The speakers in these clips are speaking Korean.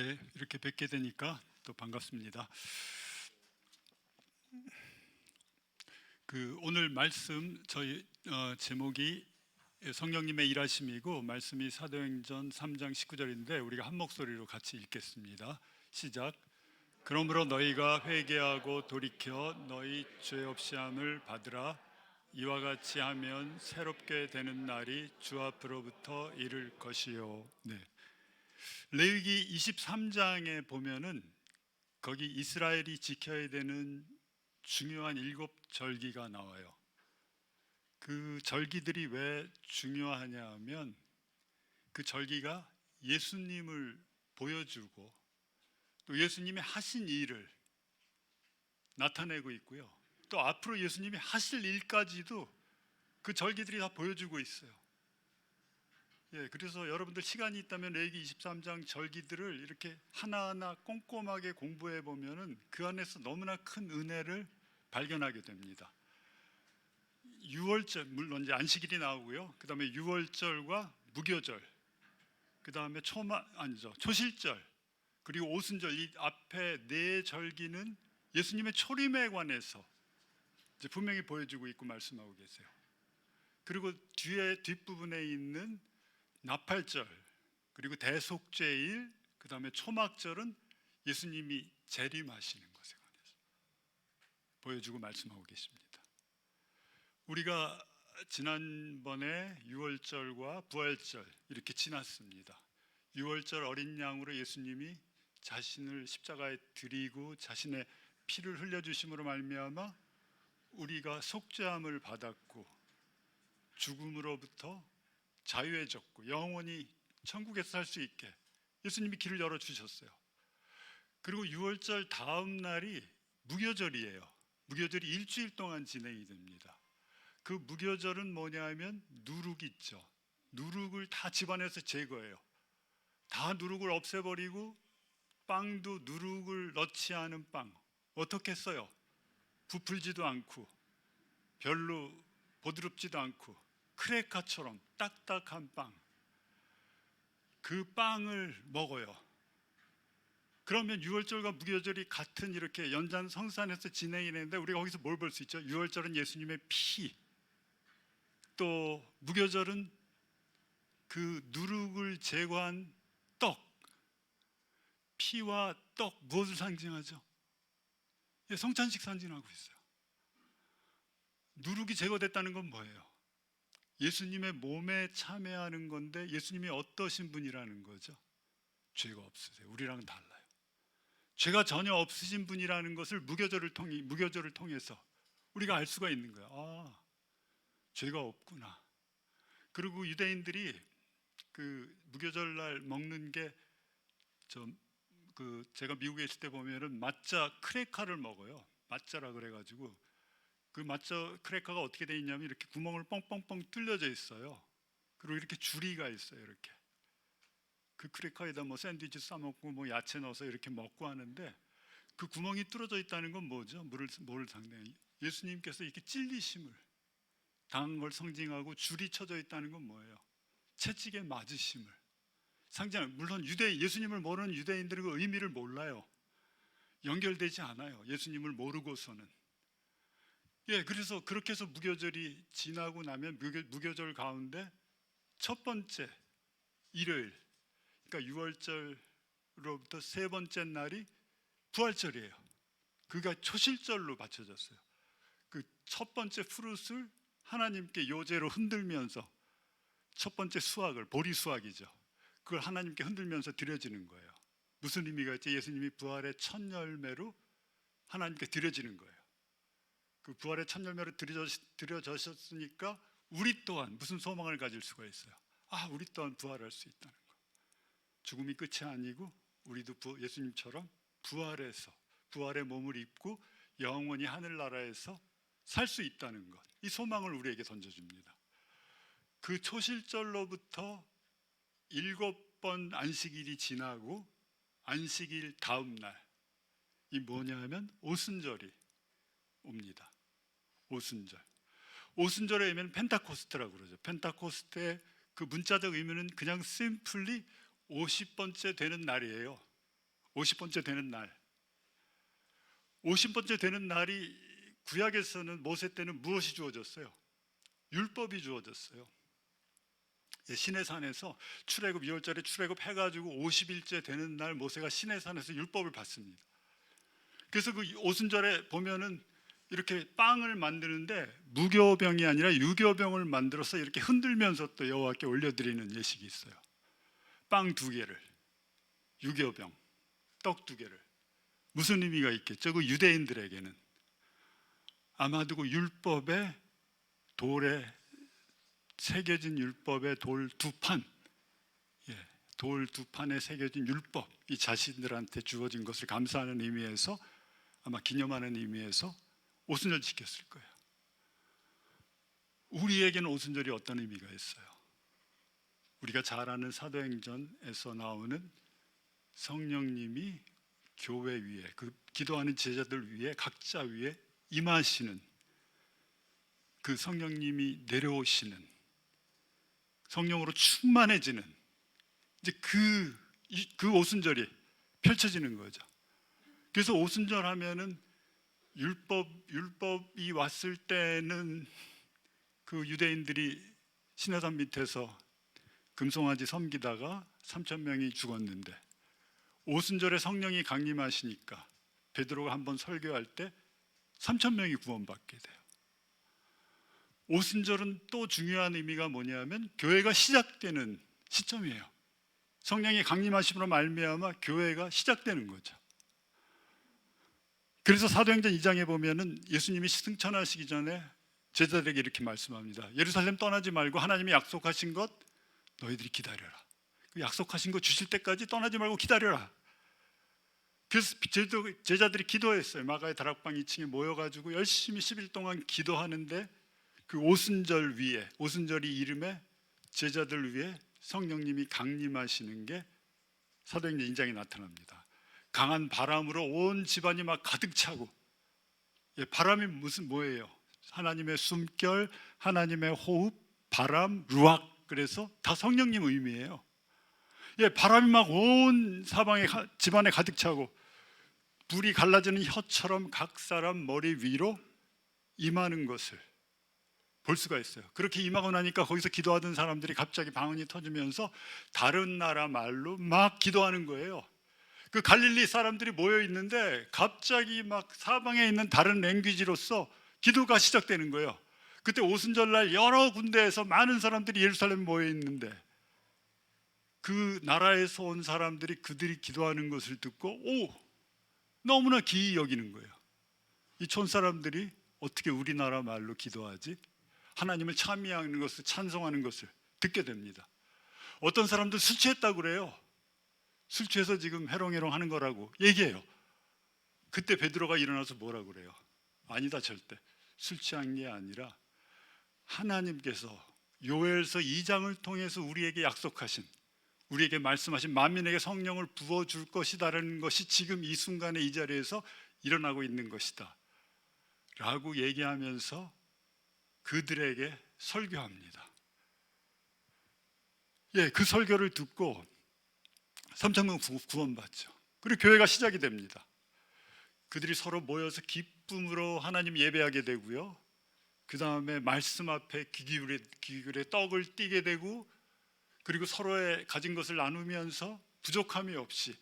네, 이렇게 뵙게 되니까 또 반갑습니다. 오늘 말씀 저희 제목이 성령님의 일하심이고 말씀이 사도행전 3장 19절인데 우리가 한 목소리로 같이 읽겠습니다. 시작. 그러므로 너희가 회개하고 돌이켜 너희 죄 없이 함을 받으라. 이와 같이 하면 새롭게 되는 날이 주 앞으로부터 이를 것이요. 네. 레위기 23장에 보면은 거기 이스라엘이 지켜야 되는 중요한 7절기가 나와요. 그 절기들이 왜 중요하냐 하면 그 절기가 예수님을 보여주고 또 예수님이 하신 일을 나타내고 있고요. 또 앞으로 예수님이 하실 일까지도 그 절기들이 다 보여주고 있어요. 그래서 여러분들 시간이 있다면 레위기 23장 절기들을 이렇게 하나하나 꼼꼼하게 공부해 보면은 그 안에서 너무나 큰 은혜를 발견하게 됩니다. 유월절, 물론 이제 안식일이 나오고요. 그 다음에 유월절과 무교절, 그 다음에 초실절, 그리고 오순절, 이 앞에 네 절기는 예수님의 초림에 관해서 이제 분명히 보여주고 있고 말씀하고 계세요. 그리고 뒷부분에 있는 나팔절, 그리고 대속죄일, 그 다음에 초막절은 예수님이 재림하시는 것에 관해서 보여주고 말씀하고 계십니다. 우리가 지난번에 유월절과 부활절 이렇게 지났습니다. 유월절 어린 양으로 예수님이 자신을 십자가에 드리고 자신의 피를 흘려주심으로 말미암아 우리가 속죄함을 받았고 죽음으로부터 자유해졌고 영원히 천국에서 살 수 있게 예수님이 길을 열어주셨어요. 그리고 유월절 다음 날이 무교절이에요. 무교절이 일주일 동안 진행이 됩니다. 그 무교절은 뭐냐 하면 누룩 있죠. 누룩을 다 집안에서 제거해요. 다 누룩을 없애버리고 빵도 누룩을 넣지 않은 빵. 어떻게 써요? 부풀지도 않고 별로 보드럽지도 않고 크레카처럼 딱딱한 빵, 그 빵을 먹어요. 그러면 유월절과 무교절이 같은 이렇게 연장성산에서 진행이 되는데 우리가 거기서 뭘 볼 수 있죠? 유월절은 예수님의 피, 또 무교절은 그 누룩을 제거한 떡, 피와 떡, 무엇을 상징하죠? 성찬식 상징하고 있어요. 누룩이 제거됐다는 건 뭐예요? 예수님의 몸에 참여하는 건데 예수님이 어떠신 분이라는 거죠? 죄가 없으세요. 우리랑은 달라요. 죄가 전혀 없으신 분이라는 것을 무교절을 통해서 우리가 알 수가 있는 거예요. 아, 죄가 없구나. 그리고 유대인들이 그 무교절 날 먹는 게 제가 미국에 있을 때 보면은 마짜 크래커를 먹어요. 마짜라 그래가지고 그 마짜 크래커가 어떻게 돼 있냐면 이렇게 구멍을 뻥뻥뻥 뚫려져 있어요. 그리고 이렇게 줄이가 있어요. 이렇게 그 크래커에다 뭐 샌드위치 싸 먹고 뭐 야채 넣어서 이렇게 먹고 하는데 그 구멍이 뚫어져 있다는 건 뭐죠? 뭐를 상대해요? 예수님께서 이렇게 찔리심을 당한 걸 상징하고 줄이 쳐져 있다는 건 뭐예요? 채찍에 맞으심을 상징하는. 물론 예수님을 모르는 유대인들은 그 의미를 몰라요. 연결되지 않아요. 예수님을 모르고서는. 그래서 그렇게 해서 무교절이 지나고 나면 무교절 가운데 첫 번째 일요일, 그러니까 유월절로부터 세 번째 날이 부활절이에요. 그가 초실절로 바쳐졌어요. 그 첫 번째 프루트를 하나님께 요제로 흔들면서 첫 번째 수확을, 보리 수확이죠. 그걸 하나님께 흔들면서 드려지는 거예요. 무슨 의미가 있지? 예수님이 부활의 첫 열매로 하나님께 드려지는 거예요. 그 부활의 첫 열매로 드려졌으니까 우리 또한 무슨 소망을 가질 수가 있어요? 아, 우리 또한 부활할 수 있다는 거. 죽음이 끝이 아니고 우리도 예수님처럼 부활해서 부활의 몸을 입고 영원히 하늘나라에서 살 수 있다는 것. 이 소망을 우리에게 던져줍니다. 그 초실절로부터 7번 안식일이 지나고 안식일 다음 날, 이 뭐냐 하면 오순절이 옵니다. 오순절의 의미는 펜타코스트라고 그러죠. 펜타코스트의 그 문자적 의미는 그냥 심플리 50번째 되는 날이에요. 50번째 되는 날, 50번째 되는 날이 구약에서는 모세 때는 무엇이 주어졌어요? 율법이 주어졌어요. 시내산에서 출애굽 2월절에 출애굽해가지고 50일째 되는 날 모세가 시내산에서 율법을 받습니다. 그래서 그 오순절에 보면은 이렇게 빵을 만드는데 무교병이 아니라 유교병을 만들어서 이렇게 흔들면서 또 여호와께 올려드리는 예식이 있어요. 빵 2개를, 유교병, 떡 2개를. 무슨 의미가 있겠죠? 그 유대인들에게는 아마도 그 율법의 돌에 새겨진 율법의 돌 2판, 돌 2판에 새겨진 율법, 이 자신들한테 주어진 것을 감사하는 의미에서, 아마 기념하는 의미에서 오순절 지켰을 거예요. 우리에게는 오순절이 어떤 의미가 있어요? 우리가 잘 아는 사도행전에서 나오는 성령님이 교회 위에, 그 기도하는 제자들 위에, 각자 위에 임하시는, 그 성령님이 내려오시는, 성령으로 충만해지는, 이제 그 오순절이 펼쳐지는 거죠. 그래서 오순절 하면은 율법이 왔을 때는 그 유대인들이 시내산 밑에서 금송아지 섬기다가 3,000명이 죽었는데, 오순절에 성령이 강림하시니까 베드로가 한번 설교할 때 3,000명이 구원받게 돼요. 오순절은 또 중요한 의미가 뭐냐면 교회가 시작되는 시점이에요. 성령이 강림하심으로 말미암아 교회가 시작되는 거죠. 그래서 사도행전 2장에 보면은 예수님이 승천하시기 전에 제자들에게 이렇게 말씀합니다. 예루살렘 떠나지 말고 하나님이 약속하신 것 너희들이 기다려라. 그 약속하신 것 주실 때까지 떠나지 말고 기다려라. 그래서 제자들이 기도했어요. 마가의 다락방 2층에 모여가지고 열심히 10일 동안 기도하는데, 그 오순절 위에, 오순절이 이름에 제자들 위에 성령님이 강림하시는 게 사도행전 2장에 나타납니다. 강한 바람으로 온 집안이 막 가득 차고, 바람이 뭐예요? 하나님의 숨결, 하나님의 호흡, 바람, 루악, 그래서 다 성령님 의미예요. 바람이 막 온 사방에 집안에 가득 차고 불이 갈라지는 혀처럼 각 사람 머리 위로 임하는 것을 볼 수가 있어요. 그렇게 임하고 나니까 거기서 기도하던 사람들이 갑자기 방언이 터지면서 다른 나라 말로 막 기도하는 거예요. 그 갈릴리 사람들이 모여 있는데 갑자기 막 사방에 있는 다른 랭귀지로서 기도가 시작되는 거예요. 그때 오순절날 여러 군데에서 많은 사람들이 예루살렘에 모여 있는데, 그 나라에서 온 사람들이 그들이 기도하는 것을 듣고 너무나 기이 여기는 거예요. 이 촌 사람들이 어떻게 우리나라 말로 기도하지? 하나님을 찬미하는 것을, 찬송하는 것을 듣게 됩니다. 어떤 사람들 술 취했다고 그래요. 술 취해서 지금 해롱해롱 하는 거라고 얘기해요. 그때 베드로가 일어나서 뭐라고 그래요? 아니다, 절대 술 취한 게 아니라 하나님께서 요엘서 2장을 통해서 우리에게 약속하신, 우리에게 말씀하신 만민에게 성령을 부어줄 것이다라는 것이 지금 이 순간에 이 자리에서 일어나고 있는 것이다 라고 얘기하면서 그들에게 설교합니다. 그 설교를 듣고 3,000명 구원받죠. 그리고 교회가 시작이 됩니다. 그들이 서로 모여서 기쁨으로 하나님 예배하게 되고요, 그 다음에 말씀 앞에 귀 기울여 떡을 띠게 되고, 그리고 서로의 가진 것을 나누면서 부족함이 없이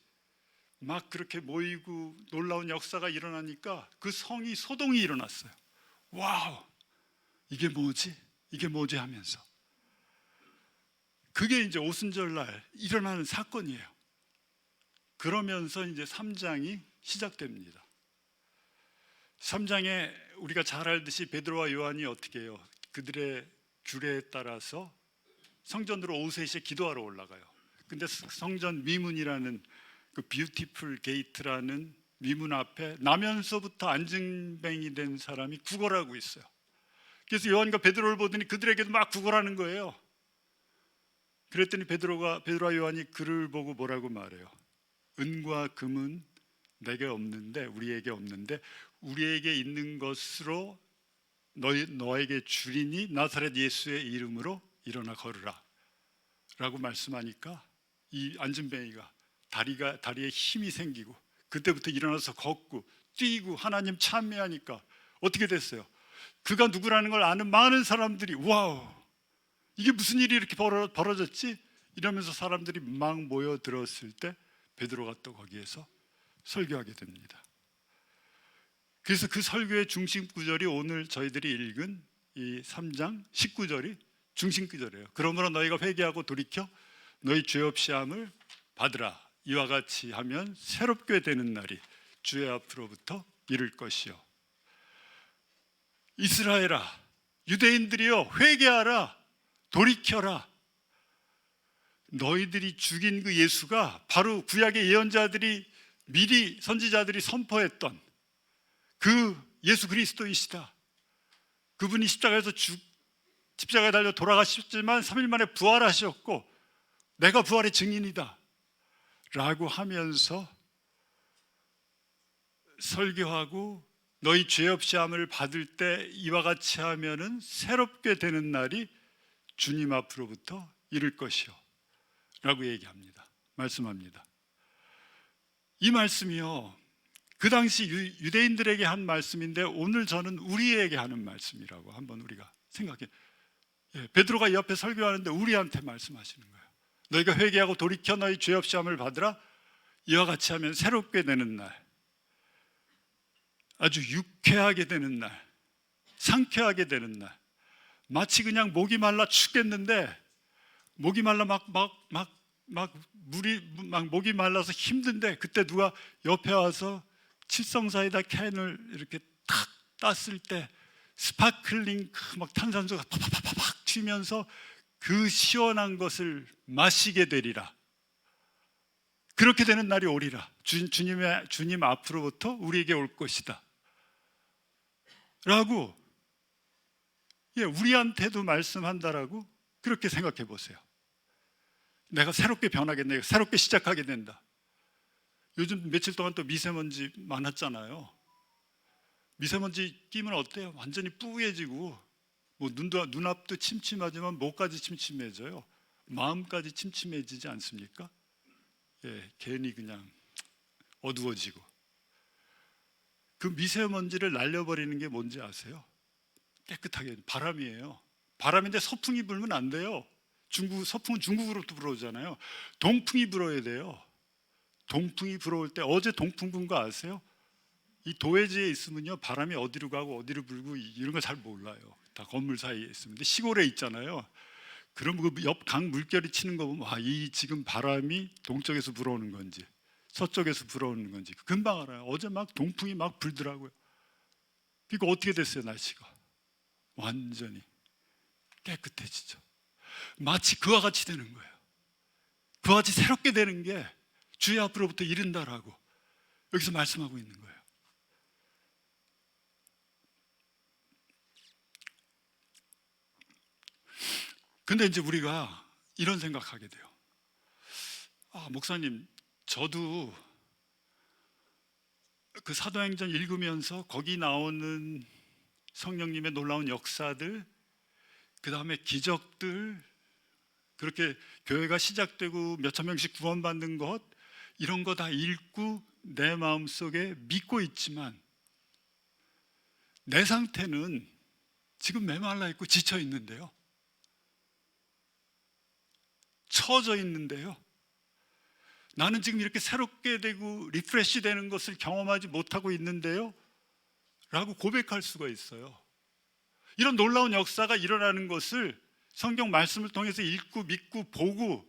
막 그렇게 모이고 놀라운 역사가 일어나니까 그 성이 소동이 일어났어요. 와우, 이게 뭐지? 이게 뭐지? 하면서 그게 이제 오순절날 일어나는 사건이에요. 그러면서 이제 3장이 시작됩니다. 3장에 우리가 잘 알듯이 베드로와 요한이 어떻게 해요? 그들의 규례에 따라서 성전으로 오후 3시에 기도하러 올라가요. 근데 성전 미문이라는 그 뷰티풀 게이트라는 미문 앞에 나면서부터 안증뱅이 된 사람이 구걸하고 있어요. 그래서 요한과 베드로를 보더니 그들에게도 막 구걸하는 거예요. 그랬더니 베드로와 요한이 그를 보고 뭐라고 말해요? 은과 금은 내게 없는데, 우리에게 없는데 우리에게 있는 것으로 너에게 주리니 나사렛 예수의 이름으로 일어나 걸으라 라고 말씀하니까 이 안진뱅이가 다리에 힘이 생기고 그때부터 일어나서 걷고 뛰고 하나님 찬미하니까 어떻게 됐어요? 그가 누구라는 걸 아는 많은 사람들이 와우, 이게 무슨 일이 이렇게 벌어졌지? 이러면서 사람들이 막 모여들었을 때 베드로가 또 거기에서 설교하게 됩니다. 그래서 그 설교의 중심 구절이 오늘 저희들이 읽은 이 3장 19절이 중심 구절이에요. 그러므로 너희가 회개하고 돌이켜 너희 죄 없이 함을 받으라. 이와 같이 하면 새롭게 되는 날이 주의 앞으로부터 이를 것이요. 이스라엘아, 유대인들이여, 회개하라, 돌이켜라. 너희들이 죽인 그 예수가 바로 구약의 예언자들이 미리 선지자들이 선포했던 그 예수 그리스도이시다. 그분이 십자가에 달려 돌아가셨지만 3일 만에 부활하셨고 내가 부활의 증인이다 라고 하면서 설교하고 너희 죄 없이 함을 받을 때 이와 같이 하면은 새롭게 되는 날이 주님 앞으로부터 이를 것이요 라고 얘기합니다. 말씀합니다. 이 말씀이요, 그 당시 유대인들에게 한 말씀인데 오늘 저는 우리에게 하는 말씀이라고 한번 우리가 생각해. 베드로가 이 앞에 설교하는데 우리한테 말씀하시는 거예요. 너희가 회개하고 돌이켜 너희 죄 없이 함을 받으라. 이와 같이 하면 새롭게 되는 날, 아주 유쾌하게 되는 날, 상쾌하게 되는 날, 마치 그냥 목이 말라 죽겠는데 목이 말라 목이 말라서 힘든데 그때 누가 옆에 와서 칠성사이다 캔을 이렇게 탁 땄을 때 스파클링 막 탄산수가 팍팍팍팍 튀면서 그 시원한 것을 마시게 되리라. 그렇게 되는 날이 오리라. 주님 앞으로부터 우리에게 올 것이다 라고, 우리한테도 말씀한다라고 그렇게 생각해 보세요. 내가 새롭게 변하겠네, 새롭게 시작하게 된다. 요즘 며칠 동안 또 미세먼지 많았잖아요. 미세먼지 끼면 어때요? 완전히 뿌얘지고 뭐 눈앞도 침침하지만 목까지 침침해져요. 마음까지 침침해지지 않습니까? 괜히 그냥 어두워지고. 그 미세먼지를 날려버리는 게 뭔지 아세요? 깨끗하게 바람이에요. 바람인데 서풍이 불면 안 돼요. 서풍은 중국으로부터 불어오잖아요. 동풍이 불어야 돼요. 동풍이 불어올 때, 어제 동풍 분 거 아세요? 이 도회지에 있으면요, 바람이 어디로 가고 어디로 불고 이런 거 잘 몰라요. 다 건물 사이에 있으면. 근데 시골에 있잖아요. 그럼 그 옆 강 물결이 치는 거 보면 이 지금 바람이 동쪽에서 불어오는 건지 서쪽에서 불어오는 건지 금방 알아요. 어제 막 동풍이 막 불더라고요. 그러니까 어떻게 됐어요? 날씨가 완전히 깨끗해지죠. 마치 그와 같이 되는 거예요. 그와 같이 새롭게 되는 게 주의 앞으로부터 이른다라고 여기서 말씀하고 있는 거예요. 근데 이제 우리가 이런 생각하게 돼요. 목사님, 저도 그 사도행전 읽으면서 거기 나오는 성령님의 놀라운 역사들, 그 다음에 기적들, 그렇게 교회가 시작되고 몇천 명씩 구원받는 것, 이런 거 다 읽고 내 마음속에 믿고 있지만 내 상태는 지금 메말라 있고 지쳐 있는데요, 처져 있는데요, 나는 지금 이렇게 새롭게 되고 리프레시 되는 것을 경험하지 못하고 있는데요 라고 고백할 수가 있어요. 이런 놀라운 역사가 일어나는 것을 성경 말씀을 통해서 읽고 믿고 보고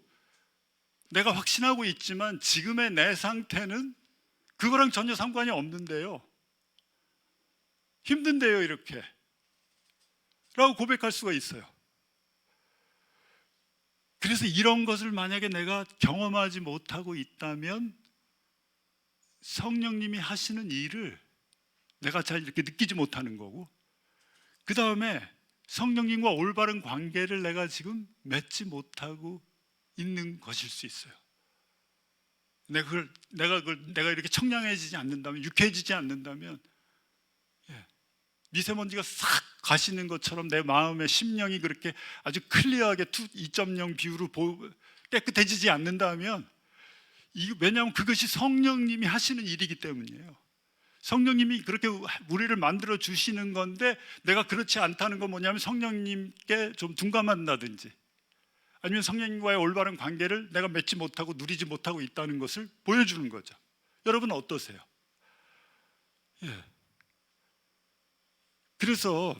내가 확신하고 있지만 지금의 내 상태는 그거랑 전혀 상관이 없는데요, 힘든데요 이렇게 라고 고백할 수가 있어요. 그래서 이런 것을 만약에 내가 경험하지 못하고 있다면 성령님이 하시는 일을 내가 잘 이렇게 느끼지 못하는 거고, 그 다음에 성령님과 올바른 관계를 내가 지금 맺지 못하고 있는 것일 수 있어요. 내가 이렇게 청량해지지 않는다면, 유쾌해지지 않는다면, 미세먼지가 싹 가시는 것처럼 내 마음의 심령이 그렇게 아주 클리어하게 2.0 비율로 깨끗해지지 않는다면 왜냐하면 그것이 성령님이 하시는 일이기 때문이에요. 성령님이 그렇게 우리를 만들어 주시는 건데, 내가 그렇지 않다는 건 뭐냐면 성령님께 좀 둔감한다든지 아니면 성령님과의 올바른 관계를 내가 맺지 못하고 누리지 못하고 있다는 것을 보여주는 거죠. 여러분 어떠세요? 예. 그래서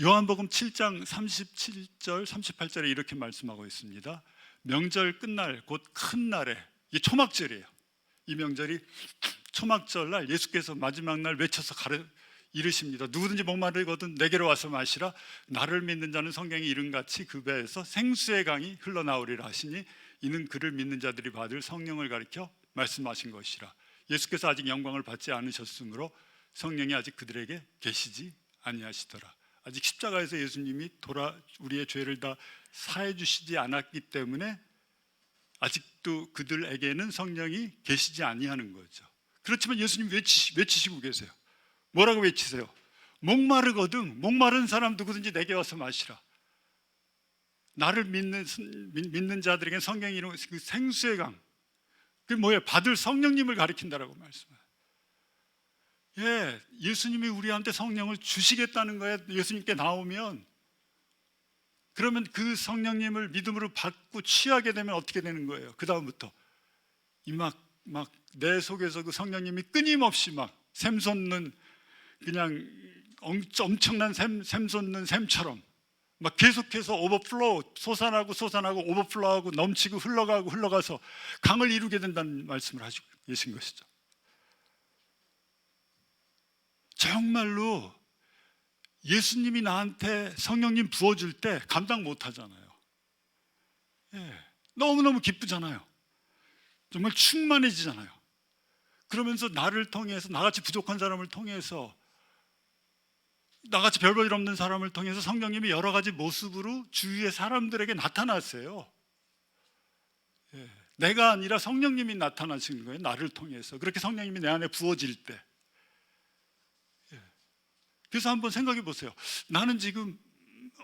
요한복음 7장 37절 38절에 이렇게 말씀하고 있습니다. 명절 끝날 곧 큰 날에, 이게 초막절이에요. 이 명절이 초막절날 예수께서 마지막 날 외쳐서 이르십니다. 누구든지 목마르거든 내게로 와서 마시라. 나를 믿는 자는 성경에 이른같이 그 배에서 생수의 강이 흘러나오리라 하시니 이는 그를 믿는 자들이 받을 성령을 가리켜 말씀하신 것이라. 예수께서 아직 영광을 받지 않으셨으므로 성령이 아직 그들에게 계시지 아니하시더라. 아직 십자가에서 예수님이 우리의 죄를 다 사해 주시지 않았기 때문에 아직도 그들에게는 성령이 계시지 아니하는 거죠. 그렇지만 예수님 외치시고 계세요. 뭐라고 외치세요? 목마르거든 목마른 사람 누구든지 내게 와서 마시라. 나를 믿는 자들에게는 성령이 이런 그 생수의 강, 그게 뭐예요? 받을 성령님을 가리킨다라고 말씀해요. 예, 예수님이 우리한테 성령을 주시겠다는 거예요. 예수님께 나오면, 그러면 그 성령님을 믿음으로 받고 취하게 되면 어떻게 되는 거예요? 그 다음부터 막 내 속에서 그 성령님이 끊임없이 막 샘솟는, 그냥 엄청난 샘솟는 샘처럼 막 계속해서 오버플로우, 솟아나고 오버플로우하고 넘치고 흘러가서 강을 이루게 된다는 말씀을 하시고 계신 것이죠. 정말로 예수님이 나한테 성령님 부어줄 때 감당 못 하잖아요. 예, 너무너무 기쁘잖아요. 정말 충만해지잖아요. 그러면서 나를 통해서, 나같이 부족한 사람을 통해서, 나같이 별볼 일 없는 사람을 통해서 성령님이 여러 가지 모습으로 주위의 사람들에게 나타나세요. 예, 내가 아니라 성령님이 나타나시는 거예요. 나를 통해서. 그렇게 성령님이 내 안에 부어질 때. 예, 그래서 한번 생각해 보세요. 나는 지금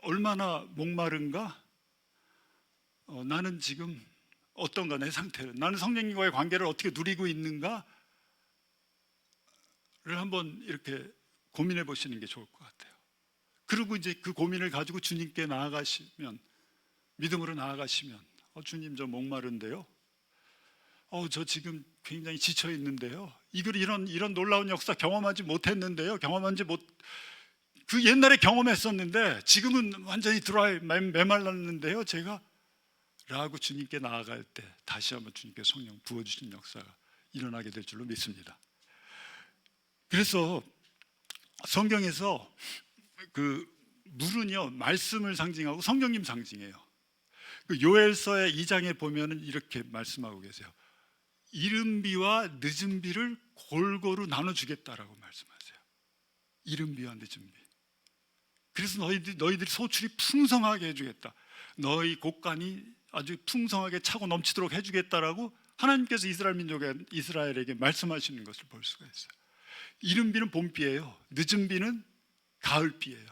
얼마나 목마른가? 나는 지금 어떤가, 내 상태를, 나는 성령님과의 관계를 어떻게 누리고 있는가를 한번 이렇게 고민해 보시는 게 좋을 것 같아요. 그리고 이제 그 고민을 가지고 주님께 나아가시면, 믿음으로 나아가시면, 주님 저 목마른데요, 저 지금 굉장히 지쳐 있는데요, 이런 놀라운 역사 경험하지 못했는데요, 그 옛날에 경험했었는데 지금은 완전히 드라이, 메말랐는데요 제가, 라고 주님께 나아갈 때 다시 한번 주님께 성령 부어주신 역사가 일어나게 될 줄로 믿습니다. 그래서 성경에서 그 물은요 말씀을 상징하고 성령님 상징해요. 그 요엘서의 2장에 보면은 이렇게 말씀하고 계세요. 이른 비와 늦은 비를 골고루 나눠주겠다라고 말씀하세요. 이른 비와 늦은 비. 그래서 너희들이 소출이 풍성하게 해주겠다. 너희 곳간이 아주 풍성하게 차고 넘치도록 해주겠다라고 하나님께서 이스라엘에게 말씀하시는 것을 볼 수가 있어요. 이른 비는 봄비예요. 늦은 비는 가을비예요.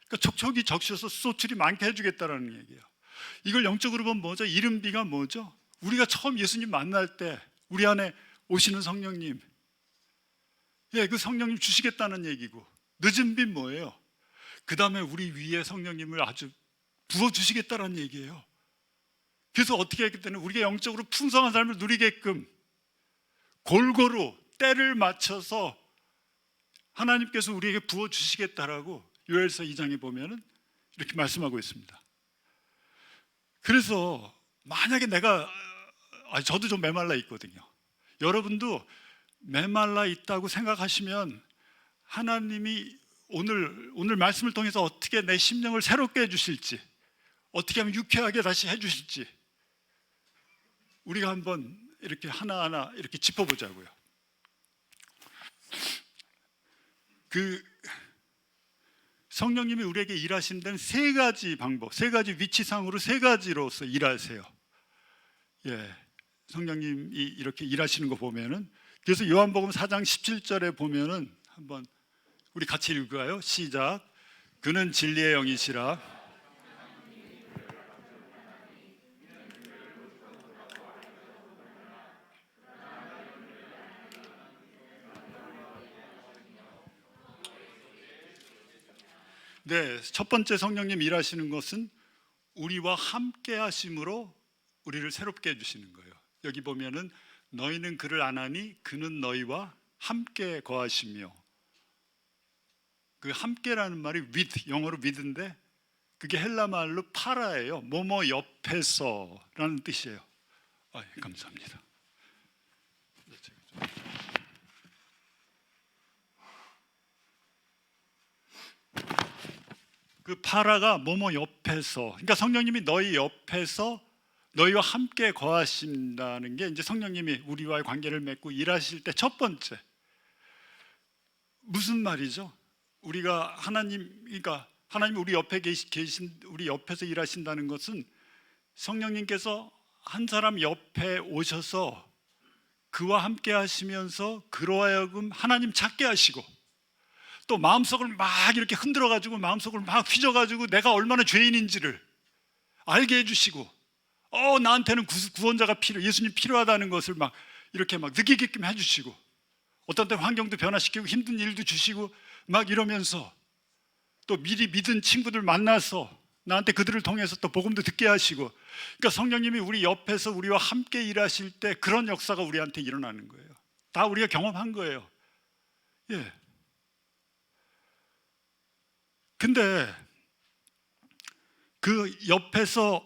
그러니까 촉촉이 적셔서 소출이 많게 해주겠다라는 얘기예요. 이걸 영적으로 보면 뭐죠? 이른 비가 뭐죠? 우리가 처음 예수님 만날 때 우리 안에 오시는 성령님, 예, 그 성령님 주시겠다는 얘기고, 늦은 비는 뭐예요? 그 다음에 우리 위에 성령님을 아주 부어주시겠다는 얘기예요. 그래서 어떻게 했기 때문에 우리가 영적으로 풍성한 삶을 누리게끔 골고루 때를 맞춰서 하나님께서 우리에게 부어주시겠다라고 요엘서 2장에 보면은 이렇게 말씀하고 있습니다. 그래서 만약에 저도 좀 메말라 있거든요. 여러분도 메말라 있다고 생각하시면 하나님이 오늘 말씀을 통해서 어떻게 내 심령을 새롭게 해주실지, 어떻게 하면 유쾌하게 다시 해주실지 우리가 한번 이렇게 하나하나 이렇게 짚어보자고요. 그 성령님이 우리에게 일하신 데는 세 가지 방법, 세 가지 위치상으로 세 가지로서 일하세요. 예, 성령님이 이렇게 일하시는 거 보면은, 그래서 요한복음 4장 17절에 보면은 한번 우리 같이 읽어요. 시작. 그는 진리의 영이시라 네, 첫 번째 성령님 일하시는 것은 우리와 함께 하심으로 우리를 새롭게 해주시는 거예요. 여기 보면은 너희는 그를 아나니 그는 너희와 함께 거하시며, 그 함께라는 말이 with, 영어로 with인데 그게 헬라 말로 파라예요. 뭐뭐 옆에서라는 뜻이에요. 예, 감사합니다. 그 파라가 뭐뭐 옆에서, 그러니까 성령님이 너희 옆에서 너희와 함께 거하신다는 게 이제 성령님이 우리와의 관계를 맺고 일하실 때 첫 번째. 무슨 말이죠? 우리가 그러니까 하나님 우리 옆에 계신 우리 옆에서 일하신다는 것은 성령님께서 한 사람 옆에 오셔서 그와 함께 하시면서 그로 하여금 하나님 찾게 하시고, 또 마음속을 막 이렇게 흔들어 가지고 마음속을 막 휘저 가지고 내가 얼마나 죄인인지를 알게 해주시고, 나한테는 구원자가 예수님 필요하다는 것을 막 이렇게 막 느끼게끔 해주시고, 어떤 때 환경도 변화시키고 힘든 일도 주시고 막 이러면서, 또 미리 믿은 친구들 만나서 나한테 그들을 통해서 또 복음도 듣게 하시고, 그러니까 성령님이 우리 옆에서 우리와 함께 일하실 때 그런 역사가 우리한테 일어나는 거예요. 다 우리가 경험한 거예요. 예. 근데 그 옆에서